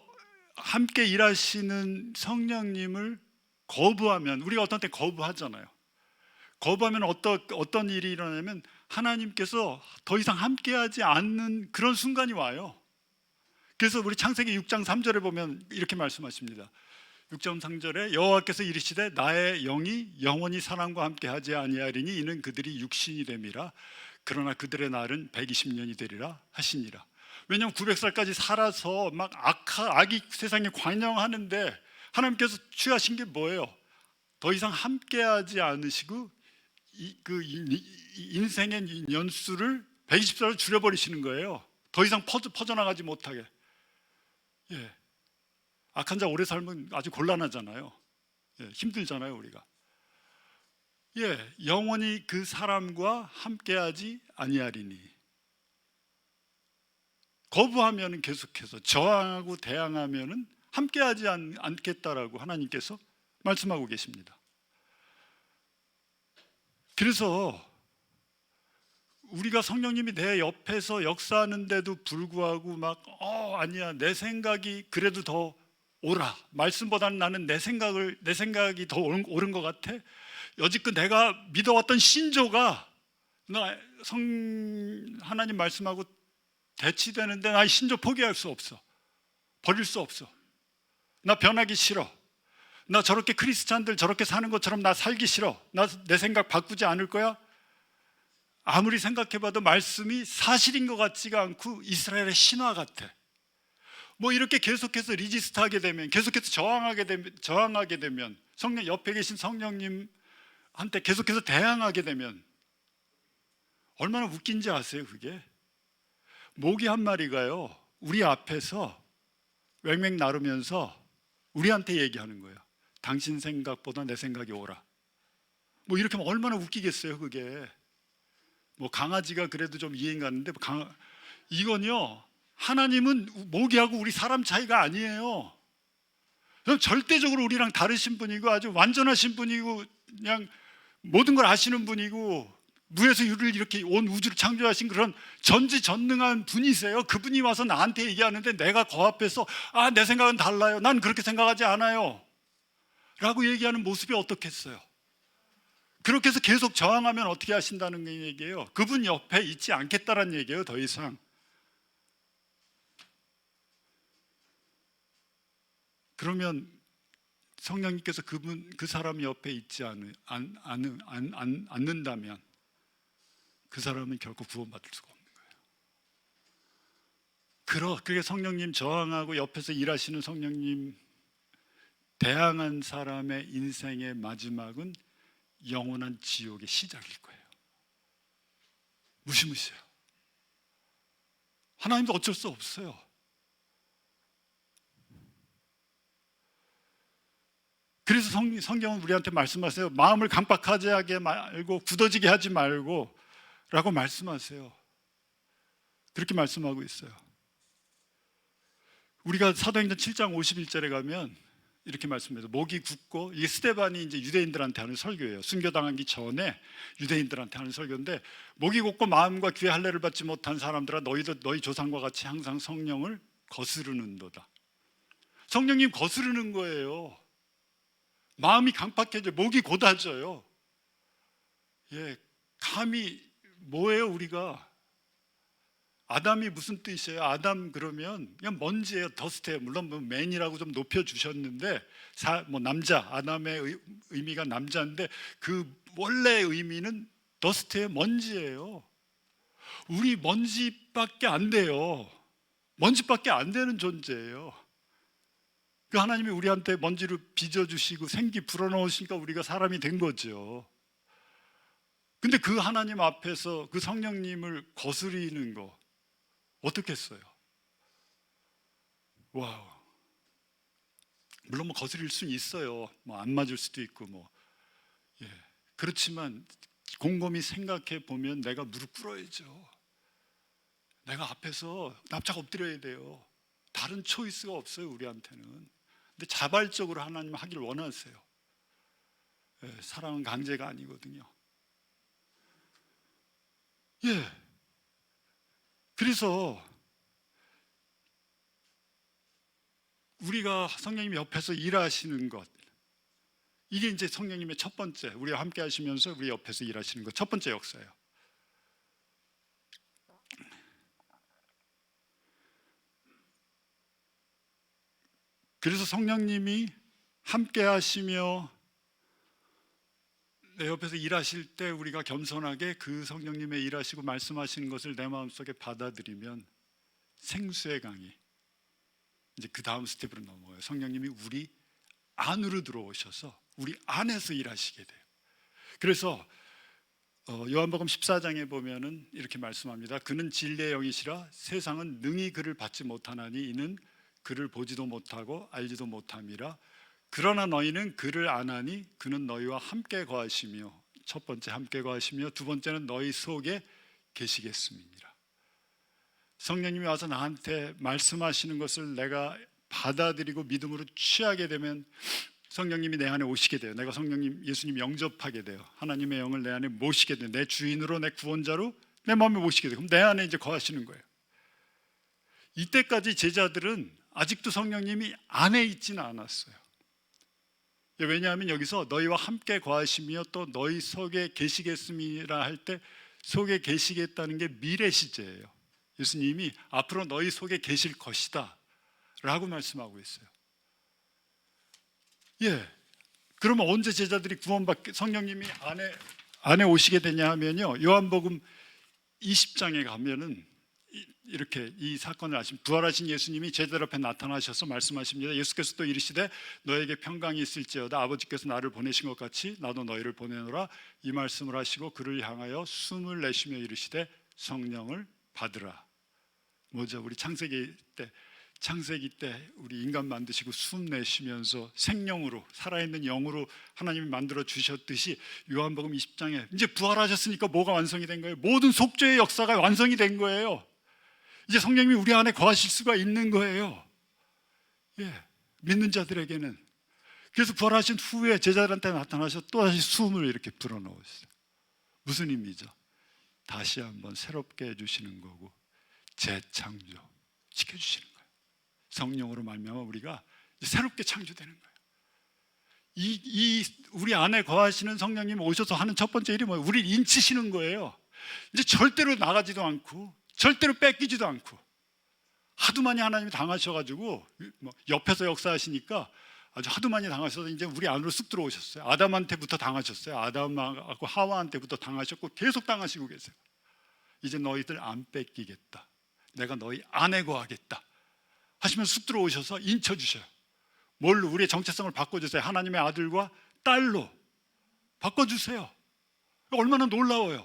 함께 일하시는 성령님을 거부하면, 우리가 어떤 때 거부하잖아요. 거부하면 어떤 일이 일어나냐면 하나님께서 더 이상 함께하지 않는 그런 순간이 와요. 그래서 우리 창세기 6장 3절에 보면 이렇게 말씀하십니다. 6장 3절에 여호와께서 이르시되 나의 영이 영원히 사람과 함께하지 아니하리니 이는 그들이 육신이 됨이라. 그러나 그들의 날은 120년이 되리라 하시니라. 왜냐하면 900살까지 살아서 막 악이 세상에 관영하는데 하나님께서 취하신 게 뭐예요? 더 이상 함께하지 않으시고 인생의 연수를 120살로 줄여버리시는 거예요. 더 이상 퍼져나가지 못하게. 예. 악한 자 오래 살면 아주 곤란하잖아요. 예, 힘들잖아요, 우리가. 예, 영원히 그 사람과 함께하지 아니하리니. 거부하면 계속해서 저항하고 대항하면은 함께하지 않겠다라고 하나님께서 말씀하고 계십니다. 그래서 우리가 성령님이 내 옆에서 역사하는데도 불구하고 막 아니야, 내 생각이 그래도 더 옳아, 말씀보다는 나는 내 생각이 더 옳은 것 같아. 여지껏 내가 믿어왔던 신조가 하나님 말씀하고 대치되는데 나 신조 포기할 수 없어. 버릴 수 없어. 나 변하기 싫어. 나 저렇게 크리스찬들 저렇게 사는 것처럼 나 살기 싫어. 나 내 생각 바꾸지 않을 거야. 아무리 생각해봐도 말씀이 사실인 것 같지가 않고 이스라엘의 신화 같아. 뭐 이렇게 계속해서 리지스트하게 되면, 계속해서 저항하게 되면, 성령 옆에 계신 성령님한테 계속해서 대항하게 되면 얼마나 웃긴지 아세요? 그게 모기 한 마리가요, 우리 앞에서 맹맹 나르면서 우리한테 얘기하는 거예요. 당신 생각보다 내 생각이 옳아. 뭐 이렇게 하면 얼마나 웃기겠어요, 그게. 뭐 강아지가 그래도 좀 이해가 가는데, 이건요, 하나님은 모기하고 우리 사람 차이가 아니에요. 절대적으로 우리랑 다르신 분이고 아주 완전하신 분이고 그냥 모든 걸 아시는 분이고 무에서 유를 이렇게 온 우주를 창조하신 그런 전지전능한 분이세요. 그분이 와서 나한테 얘기하는데 내가 그 앞에서 내 생각은 달라요, 난 그렇게 생각하지 않아요 라고 얘기하는 모습이 어떻겠어요? 그렇게 해서 계속 저항하면 어떻게 하신다는 얘기예요? 그분 옆에 있지 않겠다는 얘기예요, 더 이상. 그러면 성령님께서 그 사람 옆에 있지 않는다면 그 사람은 결코 구원받을 수가 없는 거예요. 그게 성령님 저항하고 옆에서 일하시는 성령님 대항한 사람의 인생의 마지막은 영원한 지옥의 시작일 거예요. 무시무시해요. 하나님도 어쩔 수 없어요. 그래서 성경은 우리한테 말씀하세요. 마음을 강박하게 하지 말고 굳어지게 하지 말고 라고 말씀하세요. 그렇게 말씀하고 있어요. 우리가 사도행전 7장 51절에 가면 이렇게 말씀해서 목이 굳고, 이게 스데반이 이제 유대인들한테 하는 설교예요. 순교당하기 전에 유대인들한테 하는 설교인데, 목이 굳고 마음과 귀의 할례를 받지 못한 사람들아, 너희도 너희 조상과 같이 항상 성령을 거스르는도다. 성령님 거스르는 거예요. 마음이 강팍해져, 목이 곧아져요. 감히 뭐예요? 우리가 아담이 무슨 뜻이에요? 아담 그러면 그냥 먼지예요. 더스트예요. 물론 뭐 맨이라고 좀 높여주셨는데 남자, 아담의 의미가 남자인데 그 원래 의미는 더스트예요. 먼지예요. 우리 먼지밖에 안 돼요. 먼지밖에 안 되는 존재예요. 그 하나님이 우리한테 먼지를 빚어주시고 생기 불어넣으시니까 우리가 사람이 된 거죠. 근데 그 하나님 앞에서 그 성령님을 거스리는 거 어떻겠어요? 와우. 물론 뭐 거스릴 수는 있어요. 뭐 안 맞을 수도 있고 그렇지만 곰곰이 생각해 보면 내가 무릎 꿇어야죠. 내가 앞에서 납작 엎드려야 돼요. 다른 초이스가 없어요, 우리한테는. 근데 자발적으로 하나님 하기를 원하세요. 사랑은 강제가 아니거든요. 그래서 우리가 성령님이 옆에서 일하시는 것, 이게 이제 성령님의 첫 번째, 우리와 함께 하시면서 우리 옆에서 일하시는 것, 첫 번째 역사예요. 그래서 성령님이 함께 하시며 내 옆에서 일하실 때 우리가 겸손하게 그 성령님의 일하시고 말씀하시는 것을 내 마음속에 받아들이면 생수의 강이 이제 그 다음 스텝으로 넘어가요. 성령님이 우리 안으로 들어오셔서 우리 안에서 일하시게 돼요. 그래서 요한복음 14장에 보면은 이렇게 말씀합니다. 그는 진리의 영이시라 세상은 능히 그를 받지 못하나니 이는 그를 보지도 못하고 알지도 못함이라. 그러나 너희는 그를 아나니 그는 너희와 함께 거하시며, 첫 번째 함께 거하시며 두 번째는 너희 속에 계시겠음이니라. 성령님이 와서 나한테 말씀하시는 것을 내가 받아들이고 믿음으로 취하게 되면 성령님이 내 안에 오시게 돼요. 내가 성령님, 예수님 영접하게 돼요. 하나님의 영을 내 안에 모시게 돼요. 내 주인으로, 내 구원자로 내 마음에 모시게 돼요. 그럼 내 안에 이제 거하시는 거예요. 이때까지 제자들은 아직도 성령님이 안에 있지는 않았어요. 왜냐하면 여기서 너희와 함께 거하시며 또 너희 속에 계시겠음이라 할 때 속에 계시겠다는 게 미래 시제예요. 예수님이 앞으로 너희 속에 계실 것이다 라고 말씀하고 있어요. 그러면 언제 제자들이 구원받게, 성령님이 안에 오시게 되냐 하면요, 요한복음 20장에 가면은 이렇게 이 사건을 아시면, 부활하신 예수님이 제자들 앞에 나타나셔서 말씀하십니다. 예수께서 또 이르시되 너에게 평강이 있을지어다 아버지께서 나를 보내신 것 같이 나도 너희를 보내노라, 이 말씀을 하시고 그를 향하여 숨을 내쉬며 이르시되 성령을 받으라. 뭐죠? 우리 창세기 때 우리 인간 만드시고 숨 내쉬면서 생명으로, 살아있는 영으로 하나님이 만들어 주셨듯이 요한복음 20장에 이제 부활하셨으니까 뭐가 완성이 된 거예요? 모든 속죄의 역사가 완성이 된 거예요. 이제 성령님이 우리 안에 거하실 수가 있는 거예요. 믿는 자들에게는. 그래서 부활하신 후에 제자들한테 나타나셔서 또다시 숨을 이렇게 불어넣으시죠. 무슨 의미죠? 다시 한번 새롭게 해주시는 거고 재창조 시켜주시는 거예요. 성령으로 말미암아 우리가 새롭게 창조되는 거예요. 이 우리 안에 거하시는 성령님 오셔서 하는 첫 번째 일이 뭐예요? 우리를 인치시는 거예요. 이제 절대로 나가지도 않고 절대로 뺏기지도 않고, 하도 많이 하나님이 당하셔가지고 옆에서 역사하시니까 아주 하도 많이 당하셔서 이제 우리 안으로 쑥 들어오셨어요. 아담한테부터 당하셨어요. 아담하고 하와한테부터 당하셨고 계속 당하시고 계세요. 이제 너희들 안 뺏기겠다, 내가 너희 안에 거하겠다 하시면 쑥 들어오셔서 인쳐주셔요. 뭘로? 우리의 정체성을 바꿔주세요. 하나님의 아들과 딸로 바꿔주세요. 얼마나 놀라워요.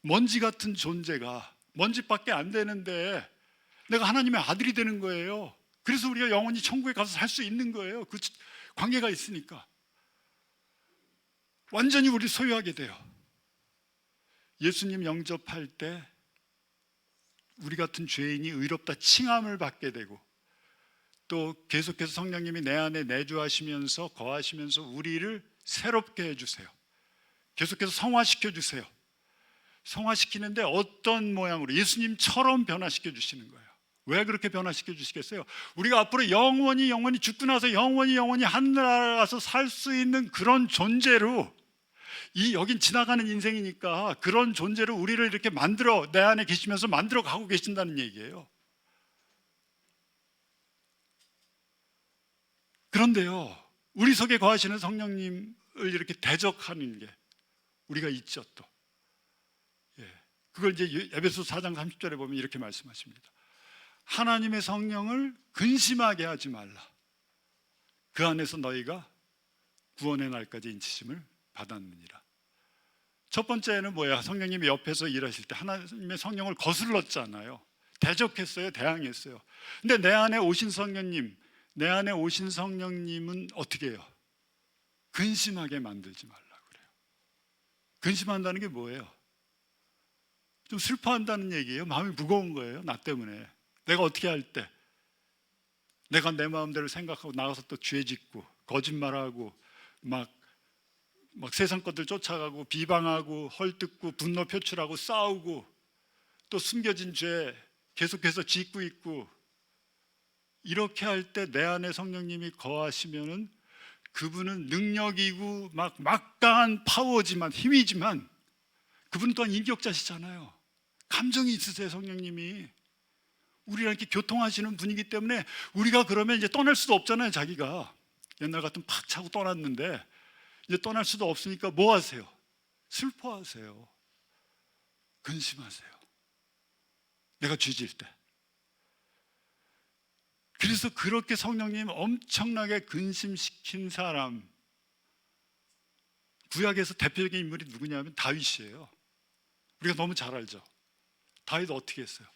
먼지 같은 존재가 먼지밖에 안 되는데 내가 하나님의 아들이 되는 거예요. 그래서 우리가 영원히 천국에 가서 살 수 있는 거예요. 그 관계가 있으니까 완전히 우리 소유하게 돼요. 예수님 영접할 때 우리 같은 죄인이 의롭다 칭함을 받게 되고, 또 계속해서 성령님이 내 안에 내주하시면서 거하시면서 우리를 새롭게 해주세요. 계속해서 성화시켜 주세요. 성화시키는데 어떤 모양으로? 예수님처럼 변화시켜 주시는 거예요. 왜 그렇게 변화시켜 주시겠어요? 우리가 앞으로 영원히 죽고 나서 영원히 하늘나라 가서 살 수 있는 그런 존재로, 여긴 지나가는 인생이니까 그런 존재로 우리를 이렇게 만들어, 내 안에 계시면서 만들어 가고 계신다는 얘기예요. 그런데요, 우리 속에 거하시는 성령님을 이렇게 대적하는 게 우리가 있죠. 또 그걸 이제 에베소 4장 30절에 보면 이렇게 말씀하십니다. 하나님의 성령을 근심하게 하지 말라. 그 안에서 너희가 구원의 날까지 인치심을 받았느니라. 첫 번째는 뭐야? 성령님이 옆에서 일하실 때 하나님의 성령을 거슬렀잖아요. 대적했어요. 대항했어요. 근데 내 안에 오신 성령님은 어떻게 해요? 근심하게 만들지 말라 그래요. 근심한다는 게 뭐예요? 좀 슬퍼한다는 얘기예요. 마음이 무거운 거예요. 나 때문에. 내가 어떻게 할 때 내가 내 마음대로 생각하고 나가서 또 죄 짓고 거짓말하고 막 세상 것들 쫓아가고 비방하고 헐뜯고 분노 표출하고 싸우고 또 숨겨진 죄 계속해서 짓고 있고, 이렇게 할 때 내 안에 성령님이 거하시면은 그분은 능력이고 막강한 파워지만, 힘이지만 그분 또한 인격자시잖아요. 감정이 있으세요. 성령님이 우리랑 이렇게 교통하시는 분이기 때문에 우리가 그러면 이제 떠날 수도 없잖아요. 자기가 옛날 같으면 팍 차고 떠났는데 이제 떠날 수도 없으니까 뭐 하세요? 슬퍼하세요. 근심하세요. 내가 죄질 때. 그래서 그렇게 성령님 엄청나게 근심시킨 사람, 구약에서 대표적인 인물이 누구냐면 다윗이에요. 우리가 너무 잘 알죠. 다윗 어떻게 했어요?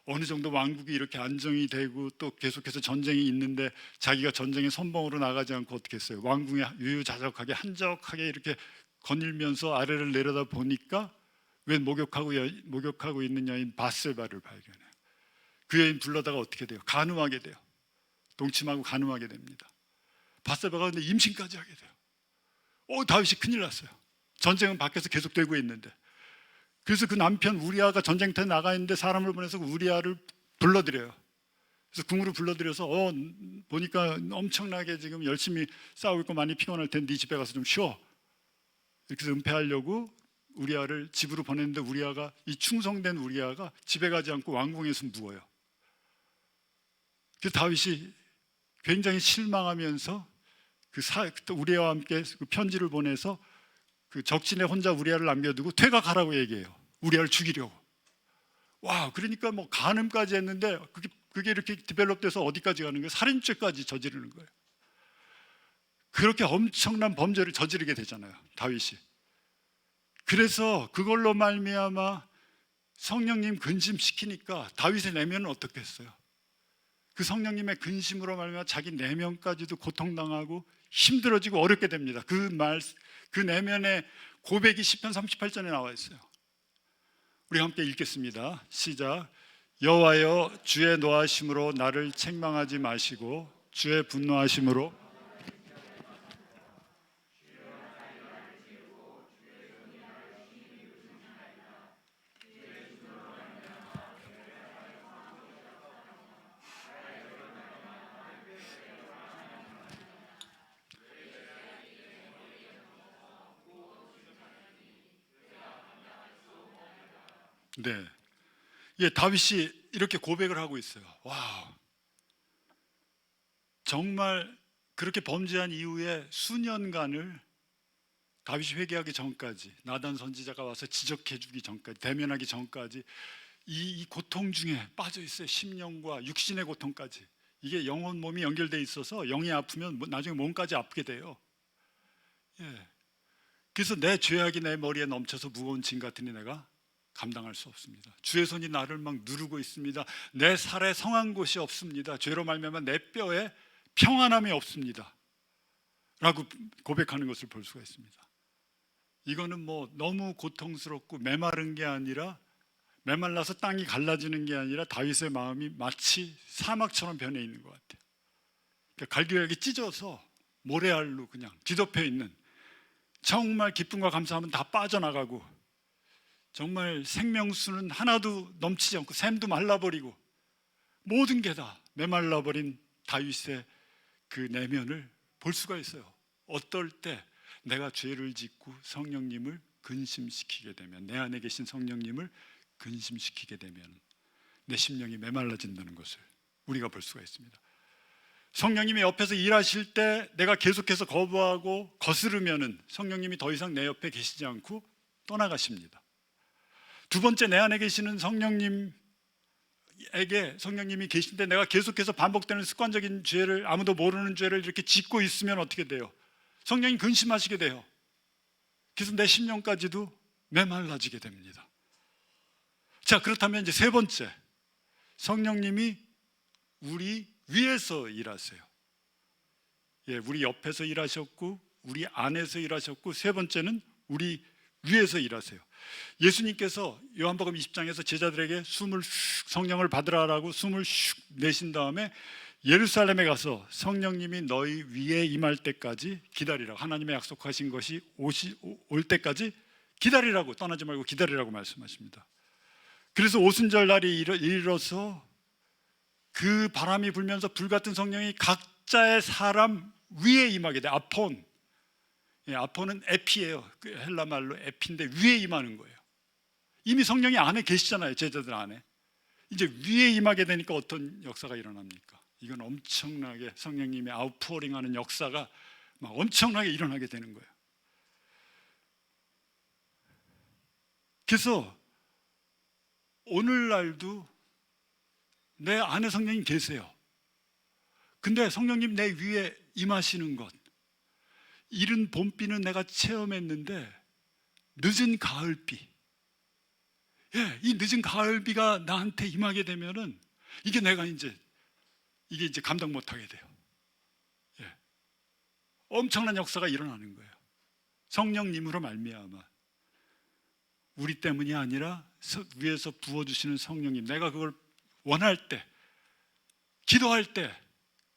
어느 정도 왕국이 이렇게 안정이 되고 또 계속해서 전쟁이 있는데 자기가 전쟁에 선봉으로 나가지 않고 어떻게 했어요? 왕궁에 유유자적하게 한적하게 이렇게 거닐면서 아래를 내려다 보니까 웬 목욕하고 있는 여인 바세바를 발견해요. 그 여인 불러다가 어떻게 돼요? 간음하게 돼요. 동침하고 간음하게 됩니다. 바세바가 근데 임신까지 하게 돼요. 다윗이 큰일 났어요. 전쟁은 밖에서 계속되고 있는데. 그래서 그 남편 우리아가 전쟁터에 나가 있는데 사람을 보내서 우리아를 불러들여요. 그래서 궁으로 불러들여서 보니까 엄청나게 지금 열심히 싸우고 있고 많이 피곤할 텐데 네 집에 가서 좀 쉬어. 이렇게 해서 은폐하려고 우리아를 집으로 보냈는데 이 충성된 우리아가 집에 가지 않고 왕궁에서 누워요. 그래서 다윗이 굉장히 실망하면서 우리아와 함께 그 편지를 보내서 그 적진에 혼자 우리아를 남겨두고 퇴각하라고 얘기해요. 우리아를 죽이려고. 와, 그러니까 뭐 간음까지 했는데 그게 이렇게 디벨롭돼서 어디까지 가는 거예요? 살인죄까지 저지르는 거예요. 그렇게 엄청난 범죄를 저지르게 되잖아요, 다윗이. 그래서 그걸로 말미암아 성령님 근심시키니까 다윗의 내면은 어떻게 했어요? 그 성령님의 근심으로 말미암아 자기 내면까지도 고통당하고 힘들어지고 어렵게 됩니다. 그 내면의 고백이 시편 38전에 나와 있어요. 우리 함께 읽겠습니다. 시작. 여호와여, 주의 노하심으로 나를 책망하지 마시고 주의 분노하심으로 네, 다윗이 이렇게 고백을 하고 있어요. 와, 정말 그렇게 범죄한 이후에 수년간을 다윗이 회개하기 전까지, 나단 선지자가 와서 지적해주기 전까지, 대면하기 전까지 이 고통 중에 빠져 있어요. 심령과 육신의 고통까지. 이게 영혼 몸이 연결돼 있어서 영이 아프면 나중에 몸까지 아프게 돼요. 그래서 내 죄악이 내 머리에 넘쳐서 무거운 짐 같으니 내가 감당할 수 없습니다. 주의 손이 나를 막 누르고 있습니다. 내 살에 성한 곳이 없습니다. 죄로 말미암아 내 뼈에 평안함이 없습니다. 라고 고백하는 것을 볼 수가 있습니다. 이거는 뭐 너무 고통스럽고 메마른 게 아니라 메말라서 땅이 갈라지는 게 아니라 다윗의 마음이 마치 사막처럼 변해 있는 것 같아요. 그러니까 갈기갈기 찢어서 모래알로 그냥 뒤덮여 있는, 정말 기쁨과 감사하면 다 빠져나가고, 정말 생명수는 하나도 넘치지 않고 샘도 말라버리고 모든 게 다 메말라버린 다윗의 그 내면을 볼 수가 있어요. 어떨 때 내가 죄를 짓고 성령님을 근심시키게 되면, 내 안에 계신 성령님을 근심시키게 되면 내 심령이 메말라진다는 것을 우리가 볼 수가 있습니다. 성령님이 옆에서 일하실 때 내가 계속해서 거부하고 거스르면은 성령님이 더 이상 내 옆에 계시지 않고 떠나가십니다. 두 번째, 내 안에 계시는 성령님이 계신데 내가 계속해서 반복되는 습관적인 죄를, 아무도 모르는 죄를 이렇게 짓고 있으면 어떻게 돼요? 성령님 근심하시게 돼요. 그래서 내 심령까지도 메말라지게 됩니다. 자, 그렇다면 이제 세 번째, 성령님이 우리 위에서 일하세요. 예, 우리 옆에서 일하셨고 우리 안에서 일하셨고, 세 번째는 우리 위에서 일하세요. 예수님께서 요한복음 20장에서 제자들에게 성령을 받으라라고 숨을 슉 내신 다음에 예루살렘에 가서 성령님이 너희 위에 임할 때까지 기다리라고, 하나님의 약속하신 것이 올 때까지 기다리라고, 떠나지 말고 기다리라고 말씀하십니다. 그래서 오순절 날이 이르러서 그 바람이 불면서 불같은 성령이 각자의 사람 위에 임하게 돼. 아폰, 아폰은 에피예요. 그 헬라 말로 에피인데 위에 임하는 거예요. 이미 성령이 안에 계시잖아요, 제자들 안에. 이제 위에 임하게 되니까 어떤 역사가 일어납니까? 이건 엄청나게 성령님의 아웃포어링하는 역사가 막 엄청나게 일어나게 되는 거예요. 그래서 오늘날도 내 안에 성령님 계세요. 근데 성령님 내 위에 임하시는 것, 이른 봄비는 내가 체험했는데 늦은 가을비, 이 늦은 가을비가 나한테 임하게 되면은 이게 이제 감당 못하게 돼요. 엄청난 역사가 일어나는 거예요. 성령님으로 말미암아. 우리 때문이 아니라 위에서 부어주시는 성령님, 내가 그걸 원할 때, 기도할 때,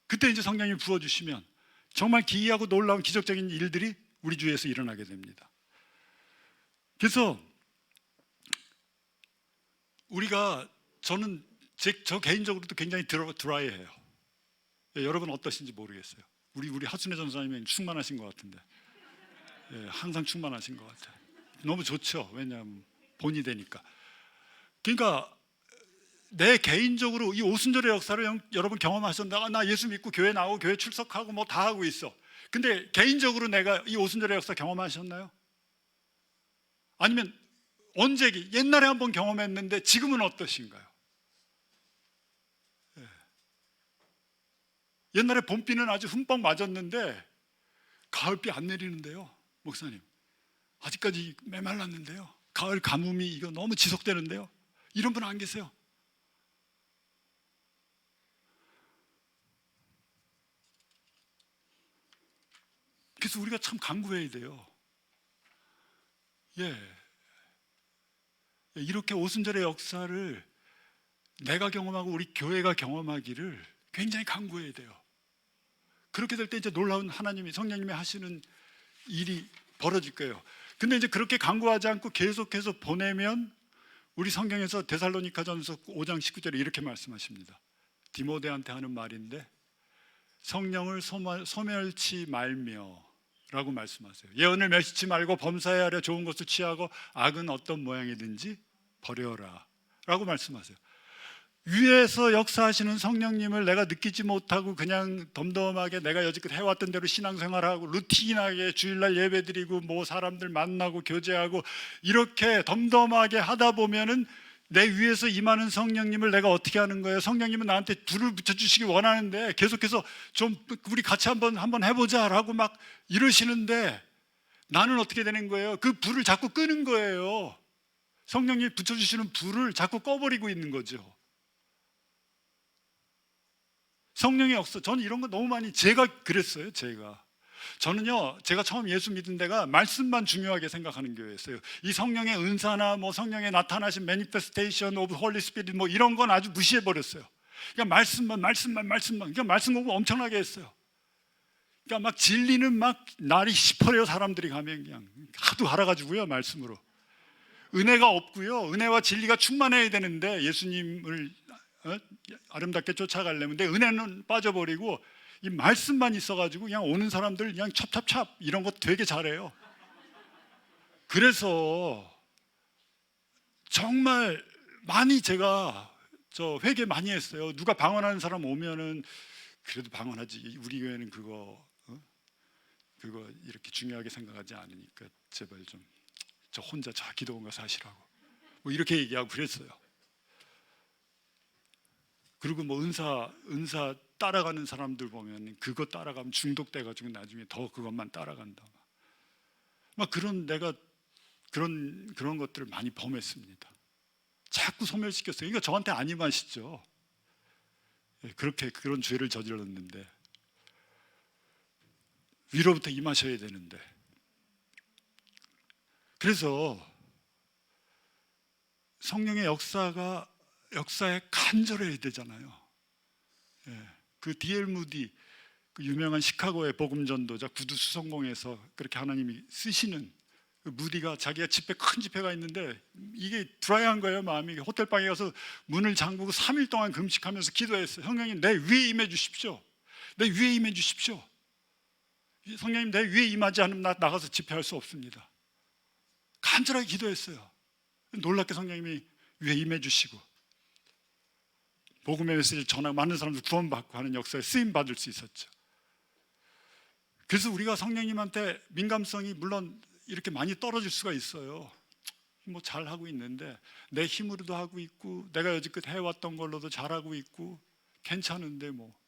그때 이제 성령님이 부어주시면 정말 기이하고 놀라운 기적적인 일들이 우리 주위에서 일어나게 됩니다. 그래서 저는 저 개인적으로도 굉장히 드라이해요. 여러분 어떠신지 모르겠어요. 우리 하순애 전사님은 충만하신 것 같은데, 항상 충만하신 것 같아요. 너무 좋죠. 왜냐하면 본이 되니까. 그러니까 내 개인적으로 이 오순절의 역사를 여러분 경험하셨나? 나 예수 믿고 교회 나오고 교회 출석하고 뭐 다 하고 있어. 근데 개인적으로 내가 이 오순절의 역사 경험하셨나요? 아니면 옛날에 한번 경험했는데 지금은 어떠신가요? 옛날에 봄비는 아주 흠뻑 맞았는데 가을비 안 내리는데요, 목사님. 아직까지 메말랐는데요. 가을 가뭄이 이거 너무 지속되는데요. 이런 분 안 계세요? 그래서 우리가 참 간구해야 돼요. 이렇게 오순절의 역사를 내가 경험하고 우리 교회가 경험하기를 굉장히 간구해야 돼요. 그렇게 될 때 이제 놀라운 하나님이, 성령님이 하시는 일이 벌어질 거예요. 근데 이제 그렇게 간구하지 않고 계속해서 보내면, 우리 성경에서 데살로니가전서 5장 19절에 이렇게 말씀하십니다. 디모데한테 하는 말인데, 성령을 소멸치 말며 라고 말씀하세요. 예언을 멸시치 말고 범사에 하려 좋은 것을 취하고 악은 어떤 모양이든지 버려라 라고 말씀하세요. 위에서 역사하시는 성령님을 내가 느끼지 못하고 그냥 덤덤하게 내가 여지껏 해왔던 대로 신앙생활하고 루틴하게 주일날 예배드리고 뭐 사람들 만나고 교제하고 이렇게 덤덤하게 하다 보면은 내 위에서 임하는 성령님을 내가 어떻게 하는 거예요? 성령님은 나한테 불을 붙여주시기 원하는데 계속해서 좀 우리 같이 한번 해보자 라고 막 이러시는데, 나는 어떻게 되는 거예요? 그 불을 자꾸 끄는 거예요. 성령님이 붙여주시는 불을 자꾸 꺼버리고 있는 거죠. 성령의 역사, 저는 이런 거 너무 많이, 제가 그랬어요. 저는요, 제가 처음 예수 믿은 데가 말씀만 중요하게 생각하는 교회였어요. 이 성령의 은사나 뭐 성령의 나타나신 매니페스테이션 오브 홀리 스피릿 뭐 이런 건 아주 무시해 버렸어요. 그러니까 말씀만. 그러니까 말씀 공부 엄청나게 했어요. 그러니까 막 진리는 막 날이 시퍼래요. 사람들이 가면 그냥 하도 알아가지고요, 말씀으로. 은혜가 없고요. 은혜와 진리가 충만해야 되는데 예수님을 아름답게 쫓아가려면 근데 은혜는 빠져버리고 이 말씀만 있어가지고 그냥 오는 사람들 그냥 찹찹찹 이런 거 되게 잘해요. 그래서 정말 많이 제가 회개 많이 했어요. 누가 방언하는 사람 오면은 그래도 방언하지. 우리 교회는 그거 이렇게 중요하게 생각하지 않으니까 제발 좀 저 혼자 기도원 가서 하시라고 뭐 이렇게 얘기하고 그랬어요. 그리고 뭐 은사 따라가는 사람들 보면 그거 따라가면 중독돼가지고 나중에 더 그것만 따라간다. 막 내가 그런 것들을 많이 범했습니다. 자꾸 소멸시켰어요. 이거 저한테 안 임하시죠. 그렇게 그런 죄를 저질렀는데 위로부터 임하셔야 되는데. 그래서 성령의 역사에 간절해야 되잖아요. 그 D.L. 무디, 그 유명한 시카고의 복음 전도자 구두 수성공에서 그렇게 하나님이 쓰시는 그 무디가 자기가 큰 집회가 있는데 이게 드라이한 거예요. 마음이. 호텔방에 가서 문을 잠그고 3일 동안 금식하면서 기도했어요. 성령님 내 위에 임해 주십시오. 내 위에 임해 주십시오. 성령님 내 위에 임하지 않으면 나 나가서 집회할 수 없습니다. 간절하게 기도했어요. 놀랍게 성령님이 위에 임해 주시고 복음의 메시지를 전하고 많은 사람들 구원받고 하는 역사에 쓰임받을 수 있었죠. 그래서 우리가 성령님한테 민감성이 물론 이렇게 많이 떨어질 수가 있어요. 뭐 잘하고 있는데 내 힘으로도 하고 있고 내가 여지껏 해왔던 걸로도 잘하고 있고 괜찮은데 뭐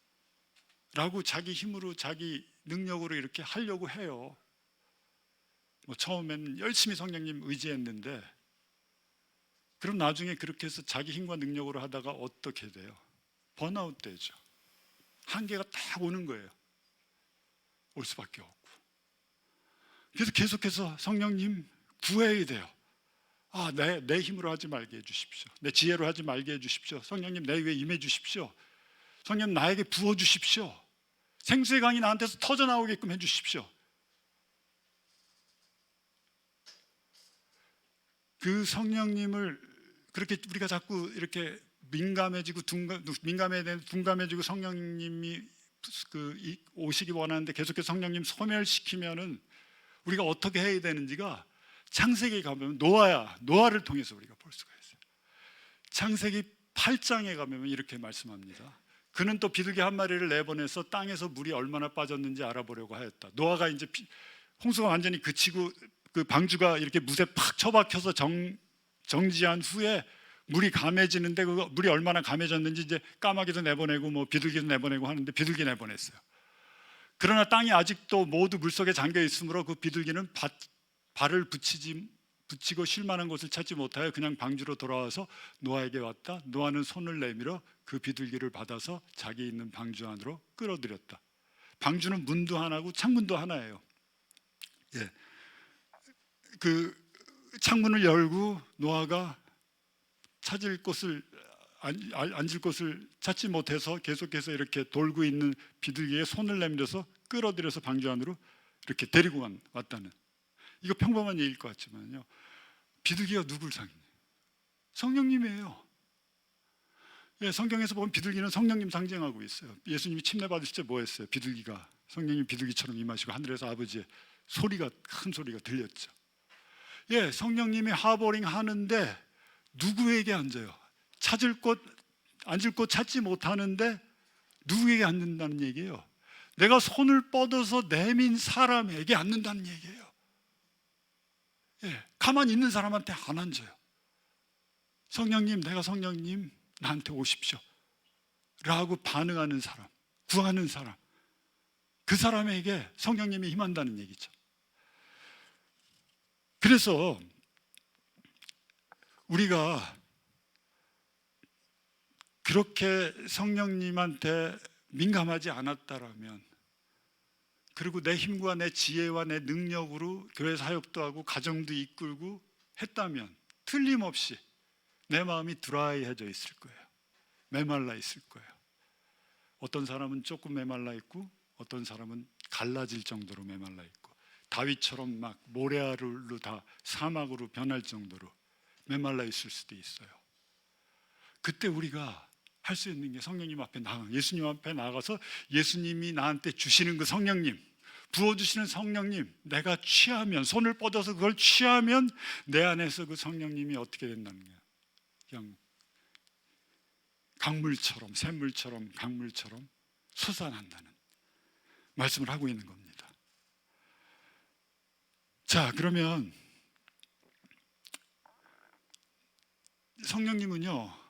라고 자기 힘으로 자기 능력으로 이렇게 하려고 해요. 뭐 처음에는 열심히 성령님 의지했는데 그럼 나중에 그렇게 해서 자기 힘과 능력으로 하다가 어떻게 돼요? 번아웃 되죠. 한계가 딱 오는 거예요. 올 수밖에 없고. 그래서 계속해서 성령님 구해야 돼요. 내 힘으로 하지 말게 해주십시오. 내 지혜로 하지 말게 해주십시오. 성령님 내 위에 임해 주십시오. 성령님 나에게 부어주십시오. 생수의 강이 나한테서 터져나오게끔 해주십시오. 그 성령님을 그렇게 우리가 자꾸 이렇게 민감해지고 둔감해지고 성령님이 오시기 원하는데 계속해서 성령님 소멸시키면은 우리가 어떻게 해야 되는지가 창세기에 가면 노아를 통해서 우리가 볼 수가 있어요. 창세기 8장에 가면 이렇게 말씀합니다. 그는 또 비둘기 한 마리를 내보내서 땅에서 물이 얼마나 빠졌는지 알아보려고 하였다. 노아가 이제 홍수가 완전히 그치고 그 방주가 이렇게 못에 팍 처박혀서 정지한 후에 물이 감해지는데 그 물이 얼마나 감해졌는지 이제 까마귀도 내보내고 뭐 비둘기도 내보내고 하는데 비둘기 내보냈어요. 그러나 땅이 아직도 모두 물속에 잠겨 있으므로 그 비둘기는 발을 붙이고 쉴 만한 곳을 찾지 못하여 그냥 방주로 돌아와서 노아에게 왔다. 노아는 손을 내밀어 그 비둘기를 받아서 자기 있는 방주 안으로 끌어들였다. 방주는 문도 하나고 창문도 하나예요. 그 창문을 열고 노아가 찾을 곳을 앉을 곳을 찾지 못해서 계속해서 이렇게 돌고 있는 비둘기에 손을 내밀어서 끌어들여서 방주 안으로 이렇게 데리고 왔다는, 이거 평범한 얘기일 것 같지만요, 비둘기가 누굴 상징해요? 성령님이에요. 성경에서 보면 비둘기는 성령님 상징하고 있어요. 예수님이 침례 받으실 때 뭐 했어요? 성령님 비둘기처럼 임하시고 하늘에서 아버지의 큰 소리가 들렸죠. 성령님이 하버링 하는데 누구에게 앉아요? 앉을 곳 찾지 못하는데 누구에게 앉는다는 얘기예요? 내가 손을 뻗어서 내민 사람에게 앉는다는 얘기예요. 가만히 있는 사람한테 안 앉아요. 성령님, 내가 성령님, 나한테 오십시오 라고 반응하는 사람, 구하는 사람, 그 사람에게 성령님이 임한다는 얘기죠. 그래서 우리가 그렇게 성령님한테 민감하지 않았다라면 그리고 내 힘과 내 지혜와 내 능력으로 교회 사역도 하고 가정도 이끌고 했다면 틀림없이 내 마음이 드라이해져 있을 거예요. 메말라 있을 거예요. 어떤 사람은 조금 메말라 있고 어떤 사람은 갈라질 정도로 메말라 있고 다윗처럼 막 모래알로 다 사막으로 변할 정도로 메말라 있을 수도 있어요. 그때 우리가 할 수 있는 게 성령님 앞에 예수님 앞에 나가서 예수님이 나한테 주시는 그 성령님, 부어주시는 성령님, 내가 취하면, 손을 뻗어서 그걸 취하면 내 안에서 그 성령님이 어떻게 된다는 거예요. 그냥 강물처럼, 샘물처럼, 강물처럼 솟아난다는 말씀을 하고 있는 겁니다. 자, 그러면 성령님은요,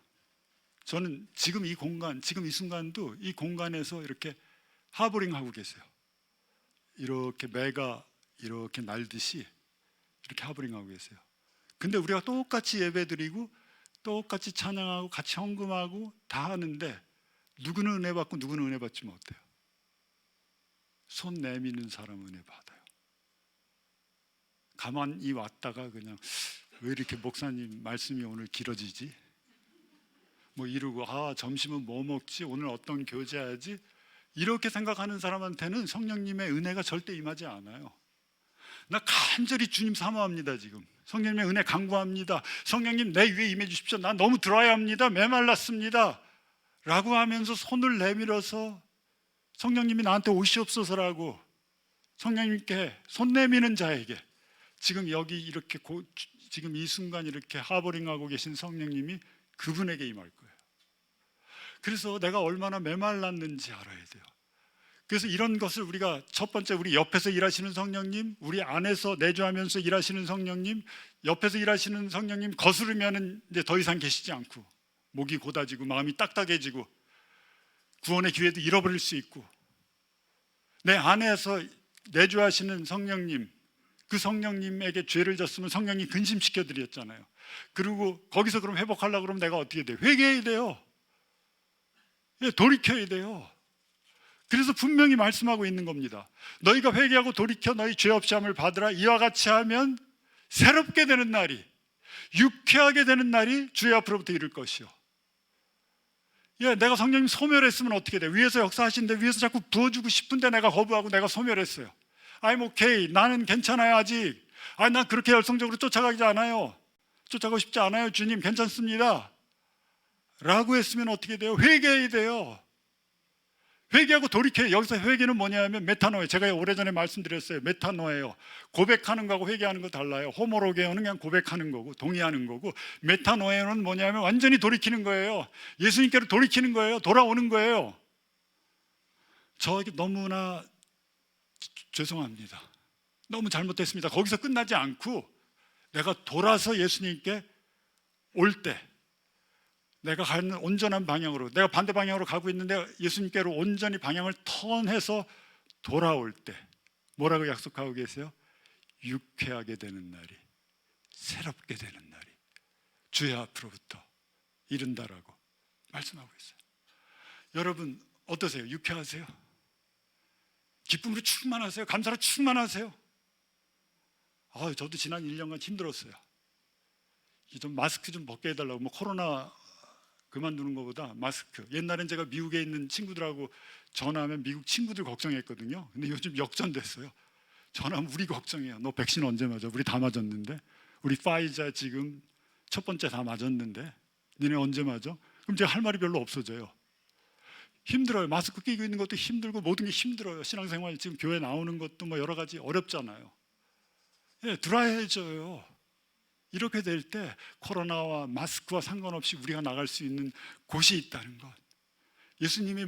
저는 지금 이 공간, 지금 이 순간도 이 공간에서 이렇게 하버링 하고 계세요. 이렇게 매가 이렇게 날듯이 이렇게 하버링 하고 계세요. 근데 우리가 똑같이 예배드리고 똑같이 찬양하고 같이 헌금하고 다 하는데 누구는 은혜 받고 누구는 은혜 받지 못해요. 손 내미는 사람은 은혜 받아요. 가만히 왔다가 그냥 왜 이렇게 목사님 말씀이 오늘 길어지지? 뭐 이러고 점심은 뭐 먹지? 오늘 어떤 교제하지? 이렇게 생각하는 사람한테는 성령님의 은혜가 절대 임하지 않아요. 나 간절히 주님 사모합니다. 지금 성령님의 은혜 간구합니다. 성령님 내 위에 임해 주십시오. 나 너무 드라이합니다. 메말랐습니다 라고 하면서 손을 내밀어서 성령님이 나한테 오시옵소서라고 성령님께 손 내미는 자에게 지금 여기 이렇게 지금 이 순간 이렇게 하버링하고 계신 성령님이 그분에게 임할 거예요. 그래서 내가 얼마나 메말랐는지 알아야 돼요. 그래서 이런 것을 우리가 첫 번째 우리 옆에서 일하시는 성령님, 우리 안에서 내주하면서 일하시는 성령님, 옆에서 일하시는 성령님 거스르면은 이제 더 이상 계시지 않고 목이 고다지고 마음이 딱딱해지고 구원의 기회도 잃어버릴 수 있고, 내 안에서 내주하시는 성령님, 그 성령님에게 죄를 졌으면 성령이 근심시켜 드렸잖아요. 그리고 거기서 그럼 회복하려고 그러면 내가 어떻게 돼요? 회개해야 돼요. 돌이켜야 돼요. 그래서 분명히 말씀하고 있는 겁니다. 너희가 회개하고 돌이켜 너희 죄 없이 함을 받으라. 이와 같이 하면 새롭게 되는 날이, 유쾌하게 되는 날이 주의 앞으로부터 이를 것이요. 내가 성령님 소멸했으면 어떻게 돼? 위에서 역사하시는데 위에서 자꾸 부어주고 싶은데 내가 거부하고 내가 소멸했어요. I'm okay. 나는 괜찮아요 아직. 난 그렇게 열성적으로 쫓아가지 않아요. 쫓아가고 싶지 않아요. 주님 괜찮습니다 라고 했으면 어떻게 돼요? 회개해야 돼요. 회개하고 돌이켜요. 여기서 회개는 뭐냐면 메타노예요. 제가 오래전에 말씀드렸어요. 메타노예요. 고백하는 거하고 회개하는 거 달라요. 호모로게오는 그냥 고백하는 거고 동의하는 거고, 메타노예는 뭐냐면 완전히 돌이키는 거예요. 예수님께로 돌이키는 거예요. 돌아오는 거예요. 저 너무나 죄송합니다. 너무 잘못됐습니다. 거기서 끝나지 않고 내가 돌아서 예수님께 올 때, 내가 가는 온전한 방향으로, 내가 반대 방향으로 가고 있는데 예수님께로 온전히 방향을 턴해서 돌아올 때 뭐라고 약속하고 계세요? 유쾌하게 되는 날이, 새롭게 되는 날이 주의 앞으로부터 이른다라고 말씀하고 있어요. 여러분 어떠세요? 유쾌하세요? 기쁨으로 충만하세요? 감사로 충만하세요? 저도 지난 1년간 힘들었어요. 좀 마스크 좀 벗게 해달라고, 뭐 코로나 그만두는 것보다 마스크. 옛날엔 제가 미국에 있는 친구들하고 전화하면 미국 친구들 걱정했거든요. 근데 요즘 역전됐어요. 전화하면 우리 걱정해요. 너 백신 언제 맞아? 우리 다 맞았는데. 우리 파이자 지금 첫 번째 다 맞았는데 니네 언제 맞아? 그럼 제가 할 말이 별로 없어져요. 힘들어요. 마스크 끼고 있는 것도 힘들고 모든 게 힘들어요. 신앙생활 지금 교회 나오는 것도 뭐 여러 가지 어렵잖아요. 드라이해져요. 이렇게 될 때 코로나와 마스크와 상관없이 우리가 나갈 수 있는 곳이 있다는 것. 예수님이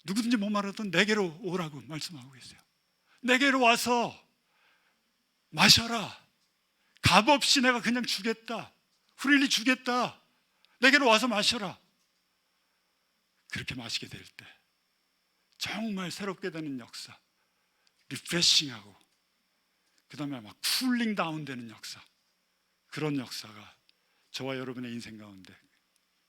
누구든지 목마르던 내게로 오라고 말씀하고 계세요. 내게로 와서 마셔라. 값없이 내가 그냥 주겠다. 프리리 주겠다. 내게로 와서 마셔라. 그렇게 마시게 될 때 정말 새롭게 되는 역사, 리프레싱하고 그 다음에 막 쿨링 다운 되는 역사, 그런 역사가 저와 여러분의 인생 가운데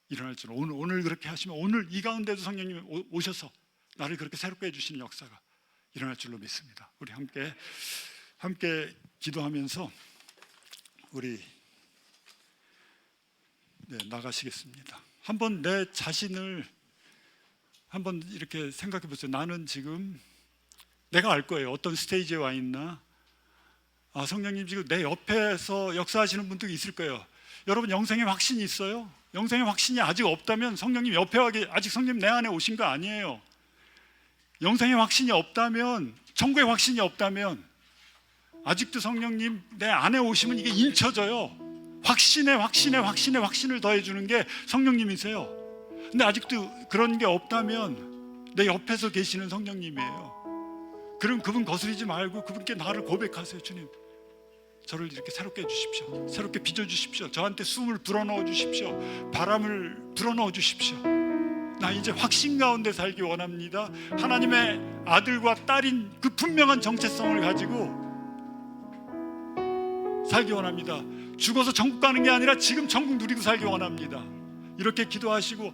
일어날 줄, 오늘 그렇게 하시면 오늘 이 가운데도 성령님이 오셔서 나를 그렇게 새롭게 해주시는 역사가 일어날 줄로 믿습니다. 우리 함께 기도하면서 우리 나가시겠습니다. 한번 내 자신을 한번 이렇게 생각해 보세요. 나는 지금 내가 알 거예요. 어떤 스테이지에 와 있나. 성령님 지금 내 옆에서 역사하시는 분들이 있을 거예요. 여러분 영생의 확신이 있어요? 영생의 확신이 아직 없다면 성령님 옆에 와 아직 성령님 내 안에 오신 거 아니에요. 영생의 확신이 없다면, 천국의 확신이 없다면 아직도 성령님 내 안에 오시면 이게 인쳐져요. 확신을 더해주는 게 성령님이세요. 근데 아직도 그런 게 없다면 내 옆에서 계시는 성령님이에요. 그럼 그분 거스리지 말고 그분께 나를 고백하세요. 주님, 저를 이렇게 새롭게 해주십시오. 새롭게 빚어주십시오. 저한테 숨을 불어넣어 주십시오. 바람을 불어넣어 주십시오. 나 이제 확신 가운데 살기 원합니다. 하나님의 아들과 딸인 그 분명한 정체성을 가지고 살기 원합니다. 죽어서 천국 가는 게 아니라 지금 천국 누리고 살기 원합니다. 이렇게 기도하시고,